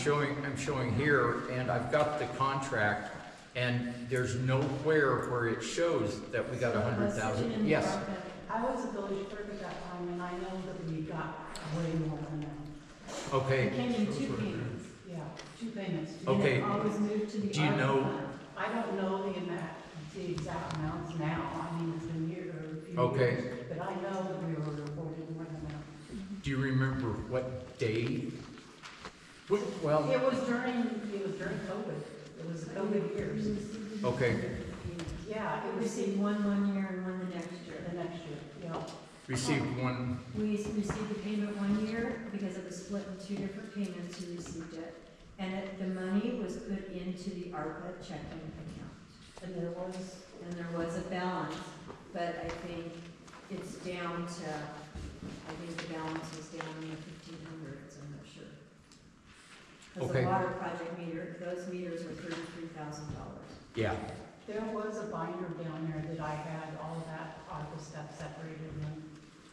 showing here, and I've got the contract, and there's nowhere where it shows that we got
So it was sitting in
100,000.
the
Yes,
ARPA.
I was a village clerk at that time, and I know that we got way more than that.
okay.
It came in 2 payments.
Yeah, 2 payments.
Okay.
And it always moved to the
Do you
ARPA
know-
fund.
I don't know the exact amounts now. I mean, it's been years, or a few
Okay.
years. But I know that we were reported more than that.
Do you remember what day? Well,
It was during COVID. It was COVID years.
okay,
Yeah,
We
it was
received one year and one the next year.
the next year, yeah.
received one,
We received the payment 1 year because it was split in 2 different payments, we received it. And the money was put into the ARPA checking account.
And there was
a balance, but I think it's down to, I think the balance is down in the 1,500s, I'm not sure. Because
Okay.
the water project those meters are $33,000.
yeah.
There was a binder down there that I had all of that ARPA stuff separated in.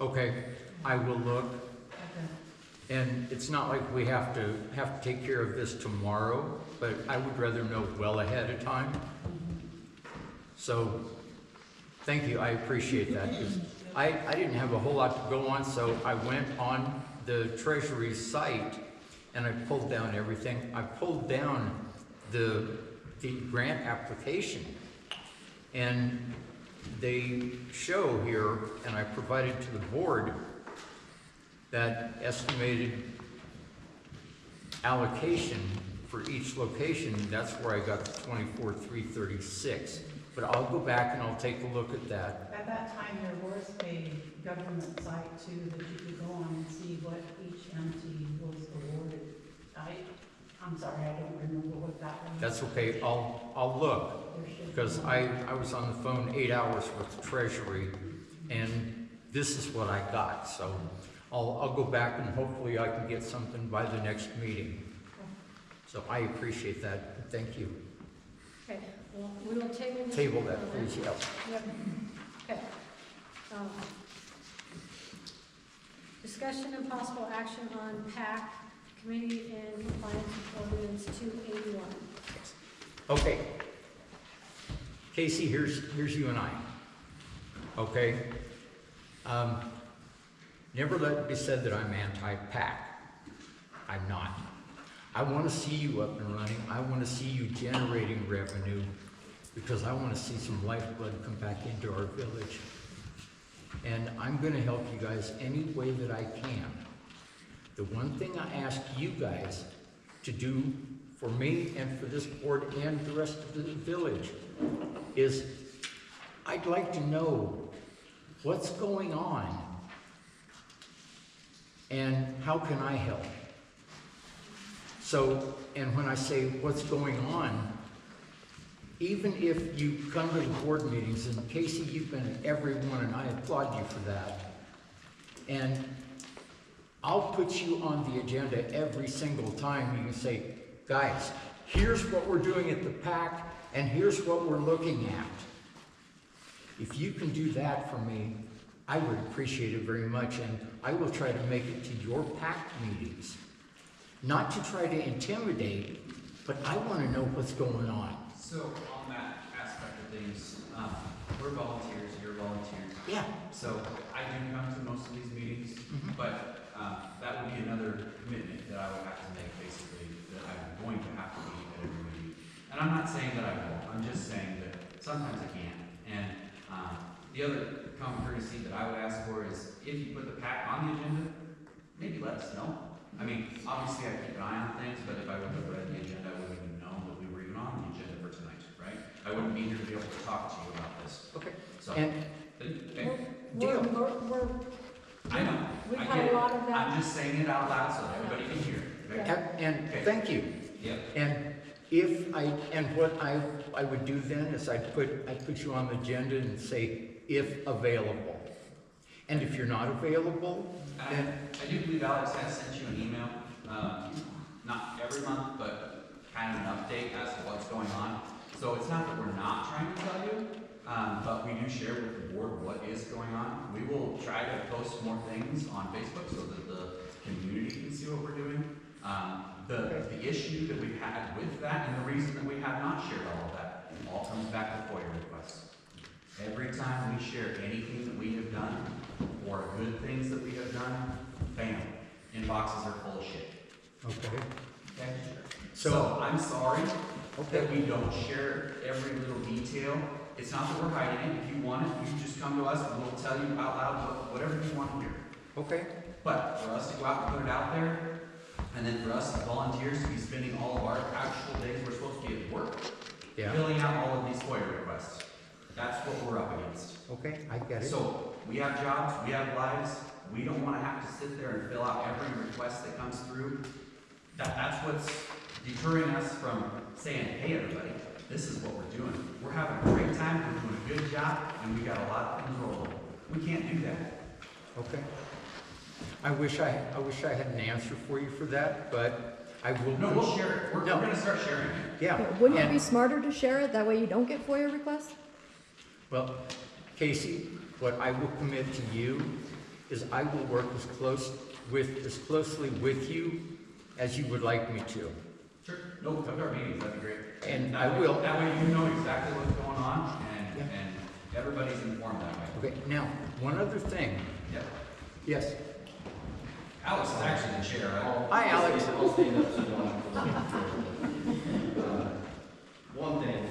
Okay, I will look.
Okay.
And it's not like we have to take care of this tomorrow, but I would rather know well ahead of time. So, thank you, I appreciate that. 'Cause I didn't have a whole lot to go on, so I went on the Treasury site and I pulled down everything. I pulled down the grant application. And they show here, and I provided to the board, that estimated allocation for each location, that's where I got the 24,336. But I'll go back and I'll take a look at that.
At that time, there was a government site too that you could go on and see what each entity was awarded. I'm sorry, I don't remember what that was.
That's okay, I'll look,
There should be
because
one.
I was on the phone 8 hours with the Treasury, and this is what I got, so I'll go back and hopefully I can get something by the next meeting. So I appreciate that, thank you.
Okay, well, we will table this.
Table that, please, yeah.
Yep. Okay. Discussion and possible action on PAC Committee and Compliance with Ordinance 281.
Okay. Casey, here's you and I. Okay? Never let it be said that I'm anti-PAC. I'm not. I want to see you up and running. I want to see you generating revenue because I want to see some lifeblood come back into our village. And I'm going to help you guys any way that I can. The one thing I ask you guys to do for me and for this board and the rest of the village is I'd like to know what's going on and how can I help. So, and when I say what's going on, even if you come to the board meetings, and Casey, you've been at every one, and I applaud you for that, and I'll put you on the agenda every single time. You can say, guys, here's what we're doing at the PAC, and here's what we're looking at. If you can do that for me, I would appreciate it very much, and I will try to make it to your PAC meetings. Not to try to intimidate, but I want to know what's going on.
So on that aspect of things, we're volunteers, you're volunteers.
Yeah.
So I do come to most of these meetings, but that would be another commitment that I would have to make, basically, that I'm going to have to be at every meeting. And I'm not saying that I will, I'm just saying that sometimes I can't. And the other common courtesy that I would ask for is if you put the PAC on the agenda, maybe let us know. I mean, obviously I keep an eye on things, but if I would have read the agenda, I wouldn't even know that we were even on the agenda for tonight, right? I wouldn't be here to be able to talk to you about this.
Okay.
So,
And deal.
I know.
We've
I
had
get
a
it.
lot of that.
I'm just saying it out loud so everybody can hear it, right?
And
Okay.
thank you.
Yep.
And what I would do then is I'd put you on the agenda and say, if available. And if you're not available, then
I do believe Alex has sent you an email, not every month, but kind of an update as to what's going on. So it's not that we're not trying to tell you, but we do share with the board what is going on. We will try to post more things on Facebook so that the community can see what we're doing. The issue that we've had with that and the reason that we have not shared all of that all comes back to FOIA requests. Every time we share anything that we have done or good things that we have done, bam, inboxes are full of shit.
Okay.
Okay?
So-
So I'm sorry
Okay.
that we don't share every little detail. It's not that we're hiding it. If you want it, you just come to us and we'll tell you out loud whatever you want to hear.
Okay.
But for us to go out and put it out there, and then for us as volunteers to be spending all of our actual days we're supposed to be at work,
Yeah.
filling out all of these FOIA requests, that's what we're up against.
Okay, I get it.
So, we have jobs, we have lives, we don't wanna have to sit there and fill out every request that comes through. That's what's deterring us from saying, hey, everybody, this is what we're doing. We're having a great time, we're doing a good job, and we got a lot of things rolling. We can't do that.
Okay. I wish I had an answer for you for that, but I will.
No, we'll share it. We're
No.
gonna start sharing it.
Yeah.
Wouldn't it
and-
be smarter to share it? That way you don't get FOIA requests?
Well, Casey, what I will commit to you is I will work as closely with you as you would like me to.
Sure. No, come to our meetings, that'd be great.
And
That
I
way-
will.
That way you know exactly what's going on, and,
Yeah.
and everybody's informed that way.
Okay, now, one other thing.
Yep.
Yes.
Alex is actually the chair, right?
Hi, Alex.
I'll stand up so you don't have to. One thing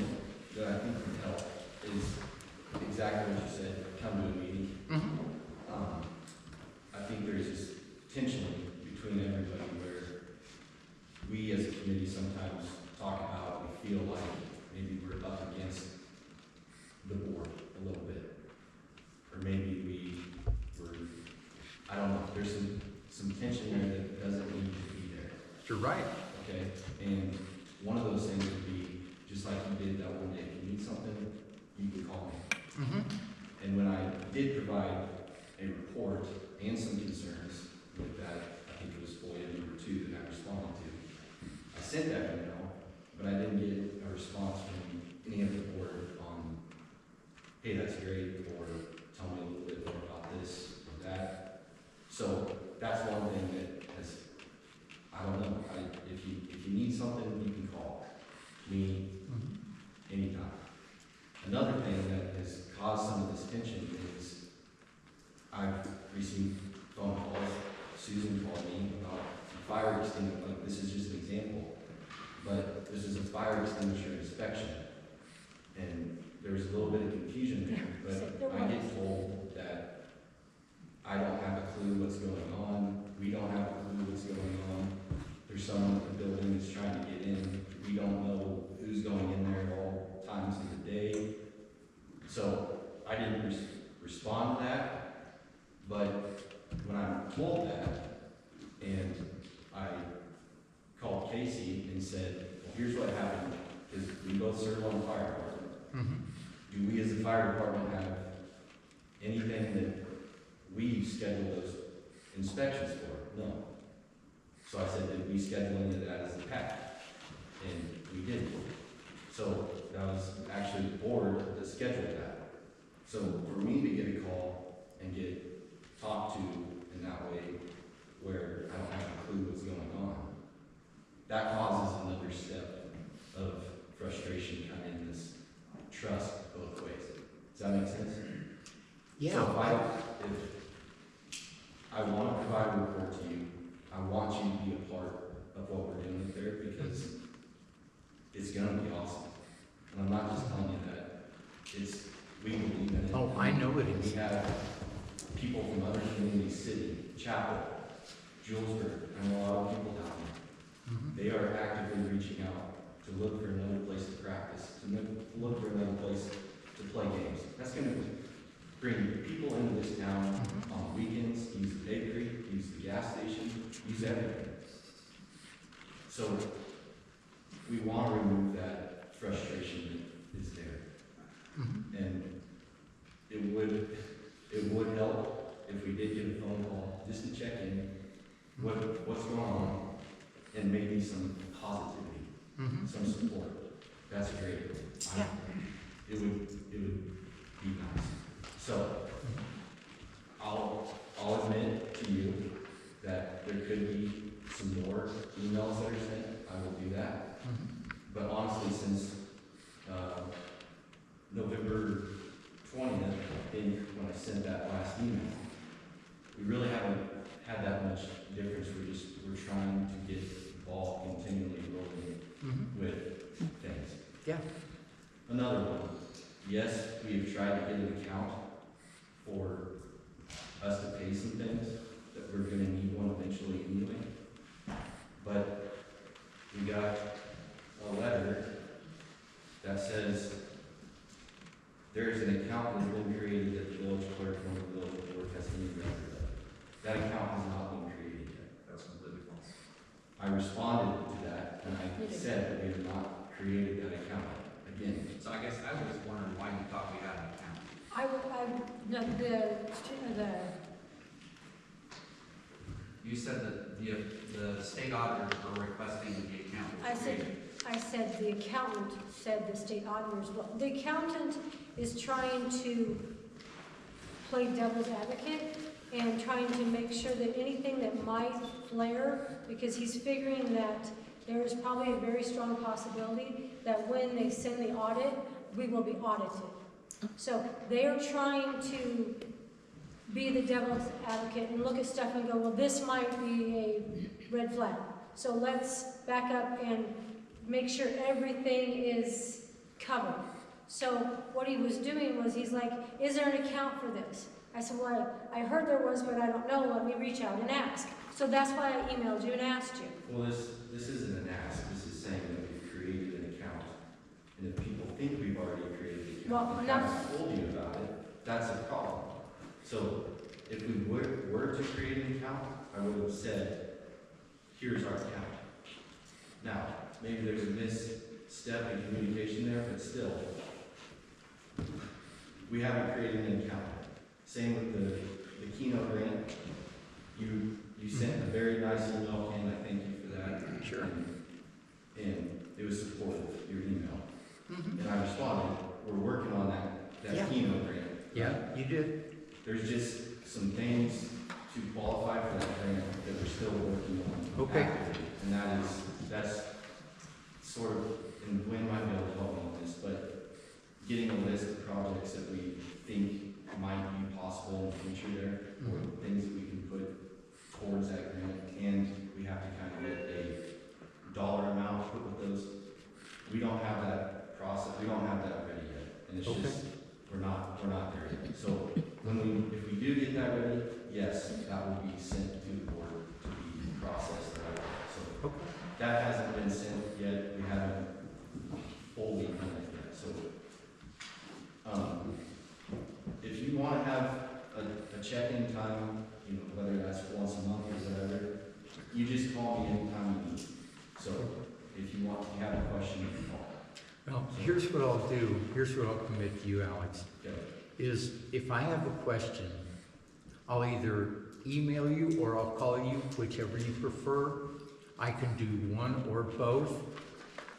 that I think would help is exactly what you said, come to a meeting. I think there's this tension between everybody where we as a committee sometimes talk about, we feel like maybe we're up against the board a little bit. Or maybe I don't know, there's some tension there that doesn't need to be there.
You're right.
Okay, and one of those things would be, just like you did that one day, if you need something, you can call me. And when I did provide a report and some concerns with that, I think it was FOIA number 2 that I responded to. I sent that email, but I didn't get a response from any of the board on, hey, that's great, or tell me a little bit more about this or that. So that's one thing that has, I don't know, if you need something, you can call me anytime. Another thing that has caused some of this tension is I've received phone calls. Susan called me about fire extinguisher, like this is just an example, but this is a fire extinguisher inspection. And there was a little bit of confusion there, but I get told that I don't have a clue what's going on. We don't have a clue what's going on. There's someone at the building that's trying to get in. We don't know who's going in there at all times of the day. So I didn't respond to that, but when I'm told that, and I called Casey and said, well, here's what happened, because we both serve on the fire department. Do we as a fire department have anything that we schedule those inspections for? No. So I said, did we schedule any of that as a pack? And we didn't. So that was actually the board that scheduled that. So for me to get a call and get talked to in that way, where I don't have a clue what's going on, that causes another step of frustration, kind of in this trust both ways. Does that make sense?
Yeah.
So if I want to provide a report to you, I want you to be a part of what we're doing there, because it's gonna be awesome. And I'm not just telling you that. We believe in it.
Oh, I know it is.
We have people from other communities, City, Chapel, Julesburg, I know a lot of people down there. They are actively reaching out to look for another place to practice, to look for another place to play games. That's gonna bring people into this town on weekends, use the bakery, use the gas station, use everything. So we want to remove that frustration that is there. And it would help if we did get a phone call just to check in what's going on, and maybe some positivity, some support. That's great.
Yeah.
It would be nice. So, I'll admit to you that there could be some more emails that are sent, I will do that. But honestly, since, November 20th, I think, when I sent that last email, we really haven't had that much difference. We're trying to get the ball continually rolling with things.
Yeah.
Another one, yes, we have tried to get an account for us to pay some things, that we're gonna need one eventually anyway. But we got a letter that says there is an account that has been created that the village clerk and the village board has any record of. That account has not been created yet.
That's completely false.
I responded to that and I said that we have not created that account. Again,
So I guess I was wondering why you thought we had an account.
No,
You said that the state auditors were requesting the account was created.
I said the accountant said the state auditors, well, the accountant is trying to play devil's advocate and trying to make sure that anything that might flare, because he's figuring that there is probably a very strong possibility that when they send the audit, we will be audited. So they are trying to be the devil's advocate and look at stuff and go, well, this might be a red flag. So let's back up and make sure everything is covered. So what he was doing was, he's like, is there an account for this? I said, well, I heard there was, but I don't know. Let me reach out and ask. So that's why I emailed you and asked you.
well, this isn't an ask. This is saying that we've created an account. And if people think we've already created an account,
Well,
and
not-
haven't told you about it, that's a problem. So if we were to create an account, I would have said, here's our account. Now, maybe there's a misstep in communication there, but still, we haven't created an account. Same with the Keno grant. You sent a very nice email, Ken, I thank you for that.
Sure.
And it was supportive, your email. And I responded, we're working on that
Yeah.
Keno grant.
Yeah, you did.
There's just some things to qualify for that grant that we're still working on.
Okay.
actively. And that's sort of, and Gwen might be able to help me on this, but getting a list of projects that we think might be possible in the future there, or things that we can put towards that grant, and we have to kind of get a dollar amount put with those. We don't have that process, we don't have that ready yet, and it's just, we're not there yet. So if we do get that ready, yes, that will be sent to the board to be processed right away. So that hasn't been sent yet, we haven't fully done it yet, so. If you want to have a check-in time, you know, whether that's once a month or whatever, you just call me anytime you need. So if you have a question, you can call.
Well, here's what I'll do. Here's what I'll commit to you, Alex.
Okay.
Is if I have a question, I'll either email you or I'll call you, whichever you prefer. I can do one or both.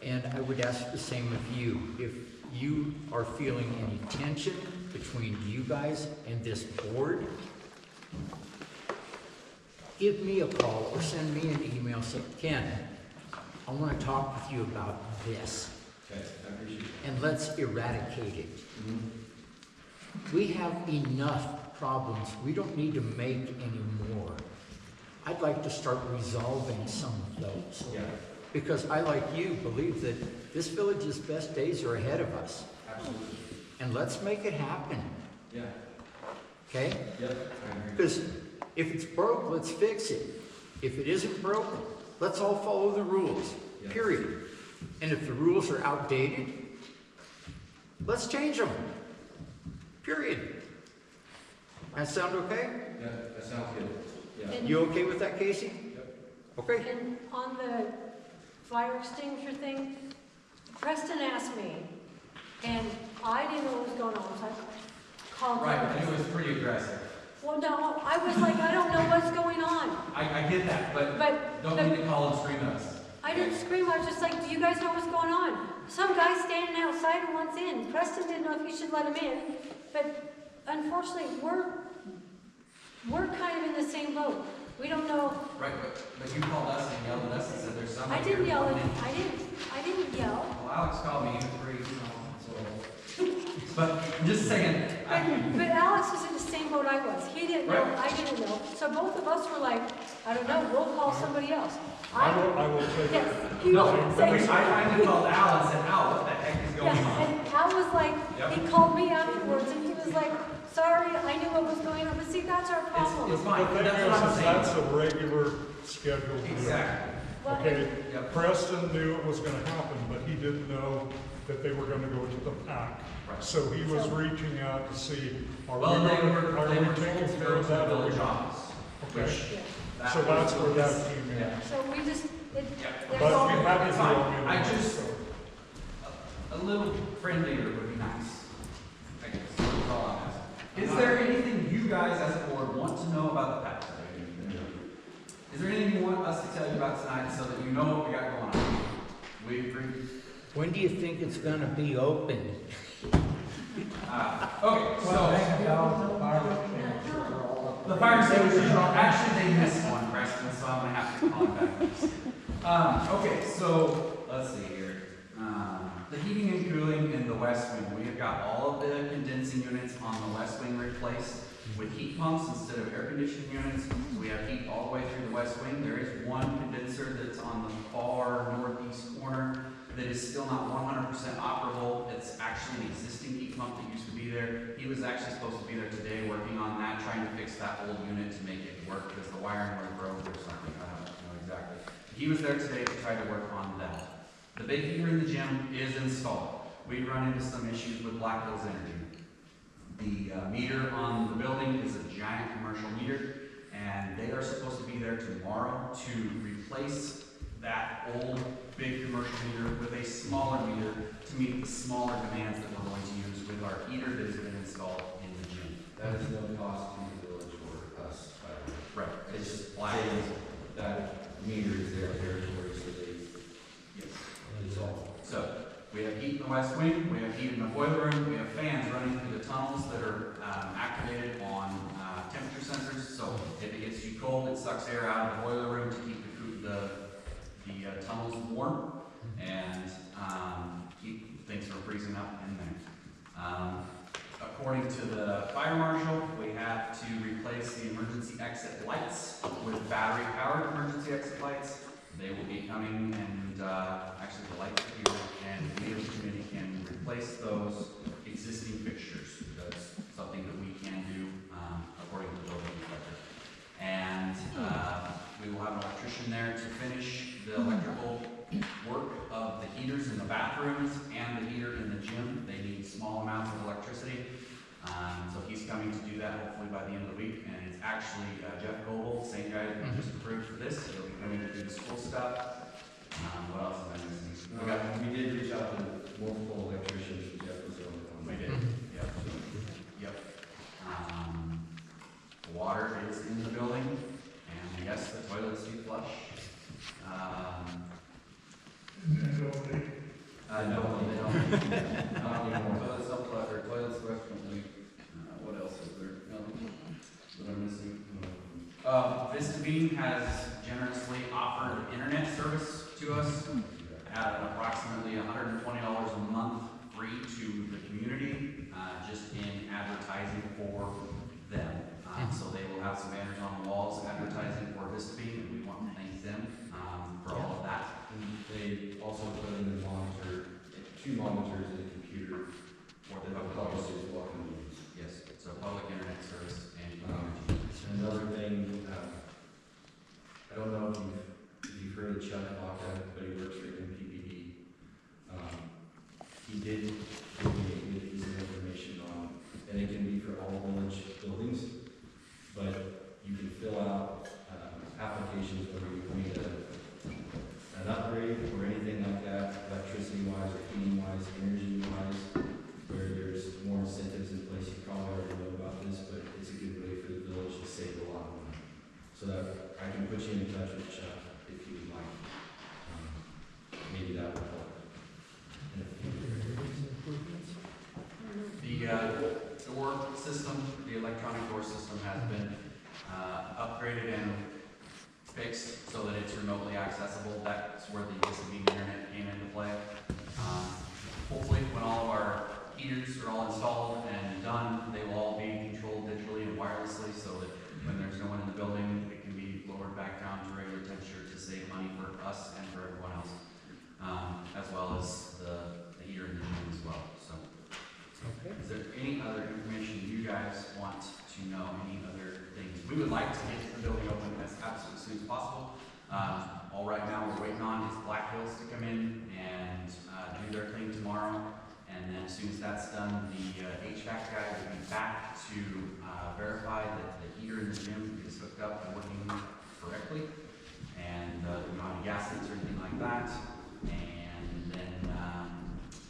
And I would ask the same of you. If you are feeling any tension between you guys and this board, give me a call or send me an email. Say, Ken, I want to talk with you about this.
Okay, I appreciate it.
And let's eradicate it. We have enough problems. We don't need to make any more. I'd like to start resolving some of those.
Yeah,
Because I, like you, believe that this village's best days are ahead of us.
absolutely.
And let's make it happen,
Yeah,
okay?
yep, I agree.
Because if it's broke, let's fix it. If it isn't broken, let's all follow the rules,
Yeah.
period. And if the rules are outdated, let's change them, period. That sound okay?
Yeah, that sounds good. Yeah.
And-
You okay with that, Casey?
Yep.
Okay.
And on the fire extinguisher thing, Preston asked me, and I didn't know what was going on, so I called him.
Right, and it was pretty aggressive.
Well, no, I was like, I don't know what's going on.
I get that, but
But
don't need to call and scream at us.
I didn't scream, I was just like, do you guys know what's going on? Some guy standing outside and wants in. Preston didn't know if he should let him in. but unfortunately, we're kind of in the same boat. We don't know.
Right, but you called us and yelled at us and said there's someone
I
here.
didn't yell.
wanting-
I didn't yell.
Well, Alex called me, he was pretty, so. But, I'm just saying,
But Alex was in the same boat I was. He didn't know,
Right.
I didn't know. So both of us were like, I don't know, we'll call somebody else.
I will take
Yes,
it.
he will.
Nothing
Say-
from-
I finally called Al and said, Al, what the heck is going
Yeah,
on?
and Al was like,
Yep.
he called me afterwards and he was like, sorry, I knew what was going on. But see, that's our problem.
It's
The
fine,
thing
that's what I'm
is,
saying.
that's a regular scheduled deal.
Exactly.
Well,
Okay,
Yep.
Preston knew it was gonna happen, but he didn't know that they were gonna go to the PAC.
Right.
So he was
So-
reaching out to see, are we
Well, they
taking
were
care
told to
of
go to the
that? or
village
we-
office,
Okay.
which.
Yeah.
So that's where that
was-
came in.
Yeah.
So we just,
Yeah.
there's
But
all.
we have to
It's
do
fine.
it
I
anyway,
just-
so.
A little friendlier would be nice. I guess, that's all I'm asking. Is there anything you guys as a board want to know about the PAC? Is there anything you want us to tell you about tonight so that you know what we got going on? We agree?
When do you think it's gonna be open?
Okay, so. The fire extinguishers are, actually, they missed one, Preston, so I'm gonna have to call it back. Okay, so, let's see here. The heating and cooling in the west wing, we have got all of the condensing units on the west wing replaced with heat pumps instead of air conditioning units. So we have heat all the way through the west wing. There is one condenser that's on the far northeast corner that is still not 100% operable. It's actually an existing heat pump that used to be there. He was actually supposed to be there today working on that, trying to fix that old unit to make it work because the wiring was broke or something. I don't know exactly. He was there today to try to work on that. The big heater in the gym is installed. We run into some issues with Black Hills Energy. The meter on the building is a giant commercial meter, and they are supposed to be there tomorrow to replace that old big commercial meter with a smaller meter to meet the smaller demands that we're going to use with our heater that has been installed in the gym.
That is no cost to the village or us, by the way.
Right.
It's just
Black.
that meter is their territory, so they,
Yes.
it's all.
So, we have heat in the west wing, we have heat in the boiler room, we have fans running through the tunnels that are activated on temperature sensors. So if it gets too cold, it sucks air out of the boiler room to keep the tunnels warm and keep things from freezing up in there. According to the fire marshal, we have to replace the emergency exit lights with battery-powered emergency exit lights. They will be coming and, actually the lights are here, and we as a committee can replace those existing fixtures. That's something that we can do, according to the building inspector. And, we will have an electrician there to finish the electrical work of the heaters in the bathrooms and the heater in the gym. They need small amounts of electricity. So he's coming to do that hopefully by the end of the week, and it's actually Jeff Goble, same guy that just approved for this. He'll be coming to do the school stuff. What else am I missing?
We did reach out to multiple electricians, and Jeff was the only one.
We did, yep. Yep. Water is in the building, and yes, the toilets do flush. No, they don't. Toilets don't flush, or toilets flush completely. What else is there? What am I missing? Vista Beam has generously offered internet service to us at approximately $120 a month free to the community, just in advertising for them. So they will have some banners on the walls advertising for Vista Beam, and we want to thank them for all of that.
And they also put in the monitor, 2 monitors and a computer
For the
public is welcome to use.
Yes, so public internet service and
Another thing, I don't know if you've heard of Chuck Baca, but he works for MPPD. He did give me a good piece of information on, and it can be for all village buildings, but you can fill out applications where you need an upgrade or anything like that, electricity-wise or heating-wise, energy-wise, where there's more incentives in place. You probably already know about this, but it's a good way for the village to save a lot of money. So that I can put you in touch with Chuck if you would like. Maybe that would help.
the door system, the electronic door system has been upgraded and fixed so that it's remotely accessible. That's where the USB internet came into play. Hopefully, when all of our heaters are all installed and done, they will all be controlled digitally and wirelessly so that when there's no one in the building, it can be lowered back down to regular temperature to save money for us and for everyone else, as well as the heater in the room as well. So, is there any other information you guys want to know? Any other things? We would like to get the building open as absolutely soon as possible. All right now, we're waiting on is Black Hills to come in and do their thing tomorrow. And then as soon as that's done, the HVAC guy will be back to verify that the heater in the gym is hooked up and working correctly. And there's not any gas leaks or anything like that. And then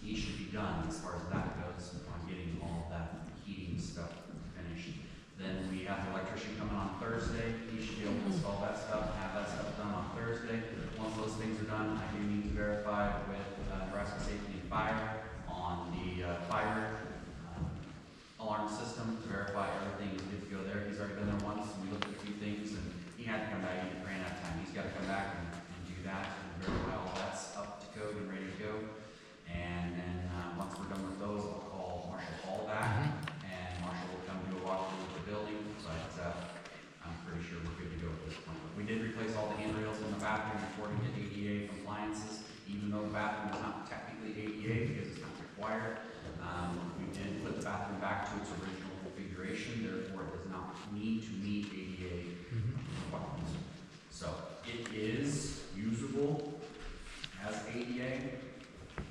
he should be done as far as that goes on getting all of that heating stuff finished. Then we have the electrician coming on Thursday. He should be able to install that stuff, have that stuff done on Thursday. Once those things are done, I do need to verify with Nebraska Safety and Fire on the fire alarm system to verify everything is good to go there. He's already been there once, and we looked at a few things, and he had to come back. He ran out of time. He's got to come back and do that and verify all that's up to code and ready to go. And then once we're done with those, I'll call Marshall Hall back, and Marshall will come do a walkthrough of the building. But I'm pretty sure we're good to go at this point. We did replace all the handrails in the bathroom according to ADA compliances, even though the bathroom is not technically ADA because it's not required. We did put the bathroom back to its original configuration, therefore it does not need to meet ADA requirements. So it is usable as ADA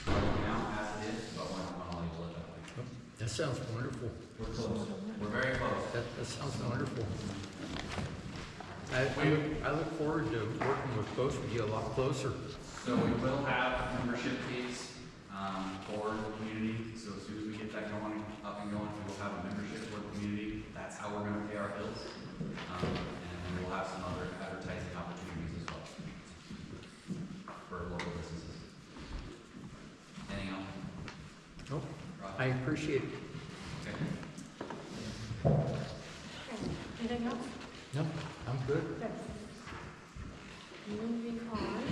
right now as it is, but we're not going to label it that way.
That sounds wonderful.
We're close. We're very close.
That sounds wonderful. I look forward to working with both of you a lot closer.
So we will have membership fees for the community. So as soon as we get that going, up and going, we will have a membership for the community. That's how we're going to pay our bills. And then we'll have some other advertising opportunities as well for local businesses. Anything else?
Nope.
Rob?
I appreciate it.
Okay.
Anything else?
No, I'm good.
Good. Moving on.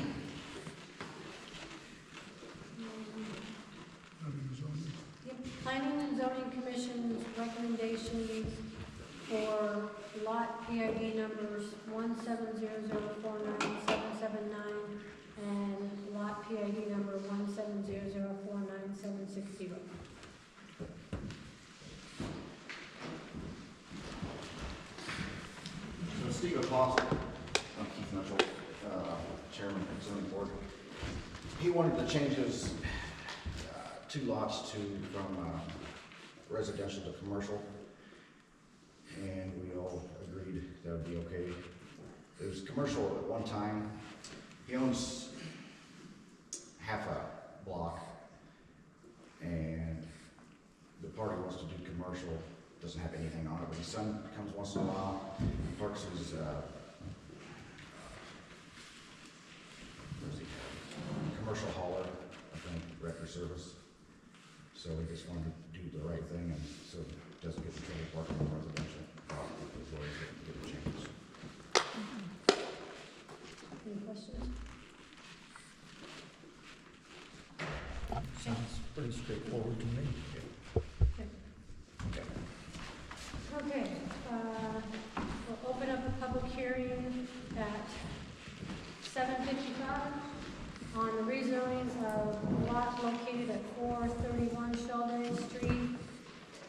Yep, Planning and Zoning Commission's recommendations for lot PID numbers 170049779 and lot PID number 170049760.
So Steve Apostle, I'm Keith Mitchell, Chairman of the Zoning Board. He wanted to change his two lots from residential to commercial, and we all agreed that would be okay. It was commercial at one time. He owns half a block, and the party wants to do commercial, doesn't have anything on it, but his son comes once in a while, parks his, where's he? Commercial hauler, I think, record service. So we just wanted to do the right thing, and so it doesn't get in trouble parking on residential property, as well as get the changes.
Any questions?
Sounds pretty straightforward to me.
Okay.
Okay, we'll open up the public hearing at 7:55 on the rezoning of lot located at 431 Sheldon Street,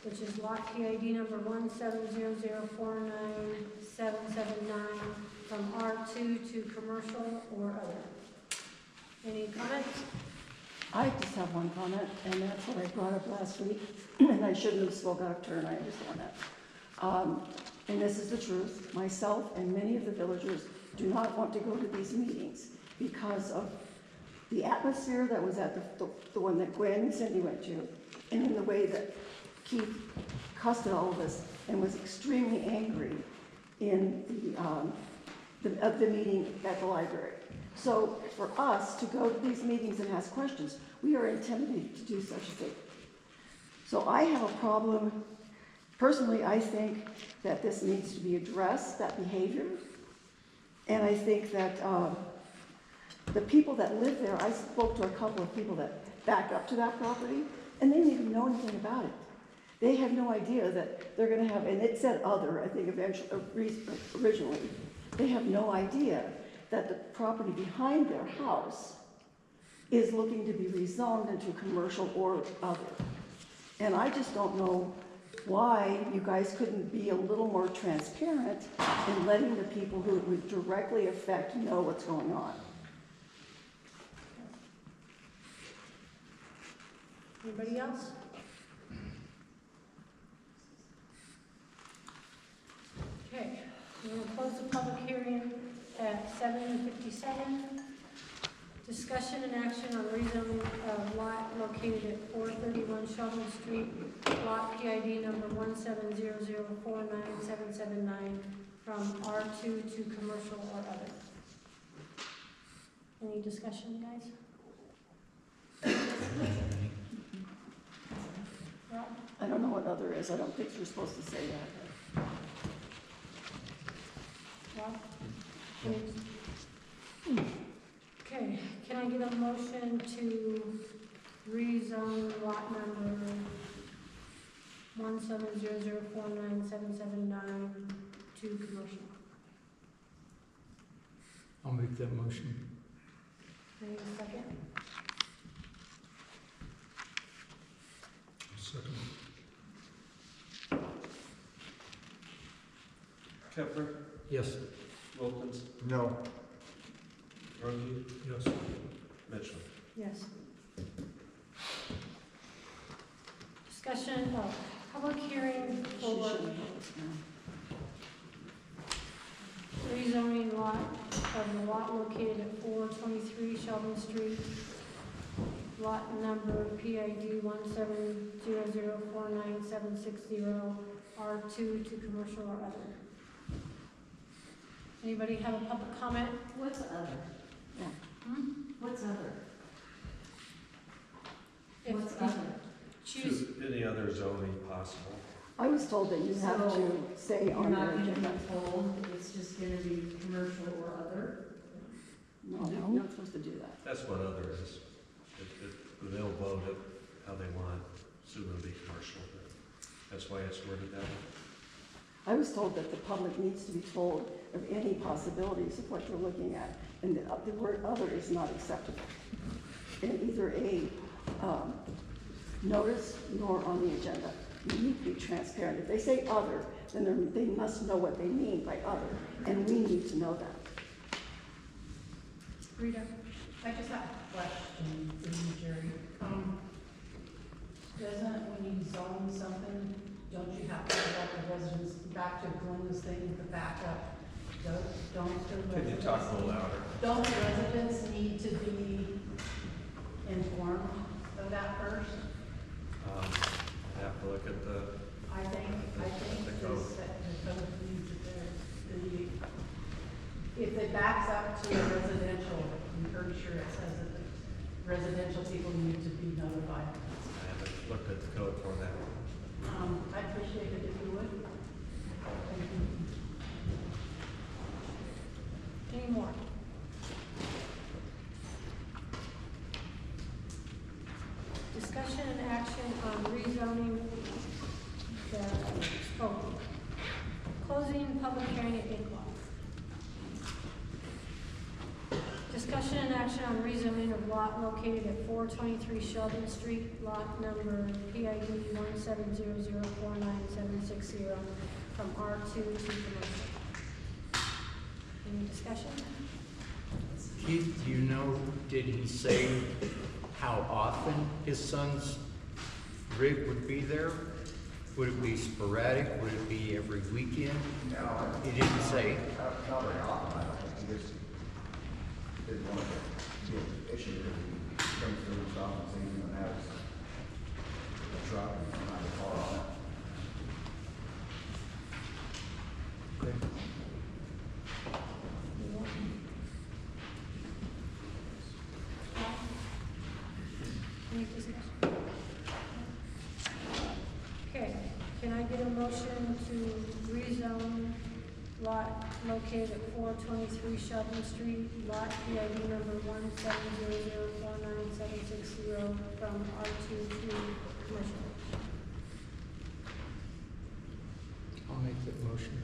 which is lot PID number 170049779 from R2 to commercial or other. Any comments?
I just have one comment, and that's what I brought up last week, and I shouldn't have spoke out of turn, I understand that. And this is the truth, myself and many of the villagers do not want to go to these meetings because of the atmosphere that was at the one that Gwen and Cindy went to, and in the way that Keith cussed at all of us and was extremely angry in the meeting at the library. So for us to go to these meetings and ask questions, we are intimidated to do such a thing. So I have a problem Personally, I think that this needs to be addressed, that behavior. And I think that the people that live there, I spoke to a couple of people that back up to that property, and they didn't even know anything about it. They have no idea that they're gonna have, and it said other, I think eventually, originally. They have no idea that the property behind their house is looking to be rezoned into commercial or other. And I just don't know why you guys couldn't be a little more transparent in letting the people who it would directly affect know what's going on.
Anybody else? Okay, we're gonna close the public hearing at 7:57. Discussion and action on rezoning of lot located at 431 Sheldon Street, lot PID number 170049779 from R2 to commercial or other. Any discussion, guys? Rob?
I don't know what other is. I don't think you're supposed to say that.
Rob? Okay, can I get a motion to rezone lot number 170049779 to commercial?
I'll make that motion.
Any second?
Second.
Kepler,
Yes.
Wilkins,
No.
Runge,
Yes.
Mitchell.
Yes. Discussion of public hearing
She
for
shouldn't vote now.
rezoning lot of the lot located at 423 Sheldon Street, lot number PID 170049760, R2 to commercial or other. Anybody have a public comment?
What's other?
Yeah.
What's other?
If
What's
you
other?
choose,
Any other zoning possible?
I was told that you have
So,
to say
You're
on
not
your
gonna
agenda.
be told, it's just gonna be commercial or other?
No, you're not supposed to do that.
That's what other is. They'll vote it how they want, soon it'll be commercial, but that's why it's worded that way.
I was told that the public needs to be told of any possibilities of what they're looking at, and that the word other is not acceptable in either a notice nor on the agenda. You need to be transparent. If they say other, then they must know what they mean by other, and we need to know that.
Rita?
I just have a question for you, Jerry. Doesn't, when you zone something, don't you have to let the residents, back to Glenda's thing with the backup, don't the
Can you
residents?
talk a little louder?
Don't the residents need to be informed of that first?
I have to look at the,
I think
The code.
this, that the code needs it there. If it backs up to a residential, I'm pretty sure it says that the residential people need to be notified.
I haven't looked at the code for that.
I'd appreciate it if you would. Thank you.
Any more? Discussion and action on rezoning the, closing public hearing at 8 o'clock. Discussion and action on rezoning of lot located at 423 Sheldon Street, lot number PID 170049760 from R2 to commercial. Any discussion?
Keith, do you know, did he say how often his son's rig would be there? Would it be sporadic? Would it be every weekend? He didn't say.
Not very often, I don't think. He just didn't want to be an issue that he comes through and stops and sees him and has a truck and sometimes a car on it.
Okay.
Any discussion? Okay, can I get a motion lot located at 423 Shelton Street, lot PID number 170049760 from R2 to commercial.
I'll make that motion.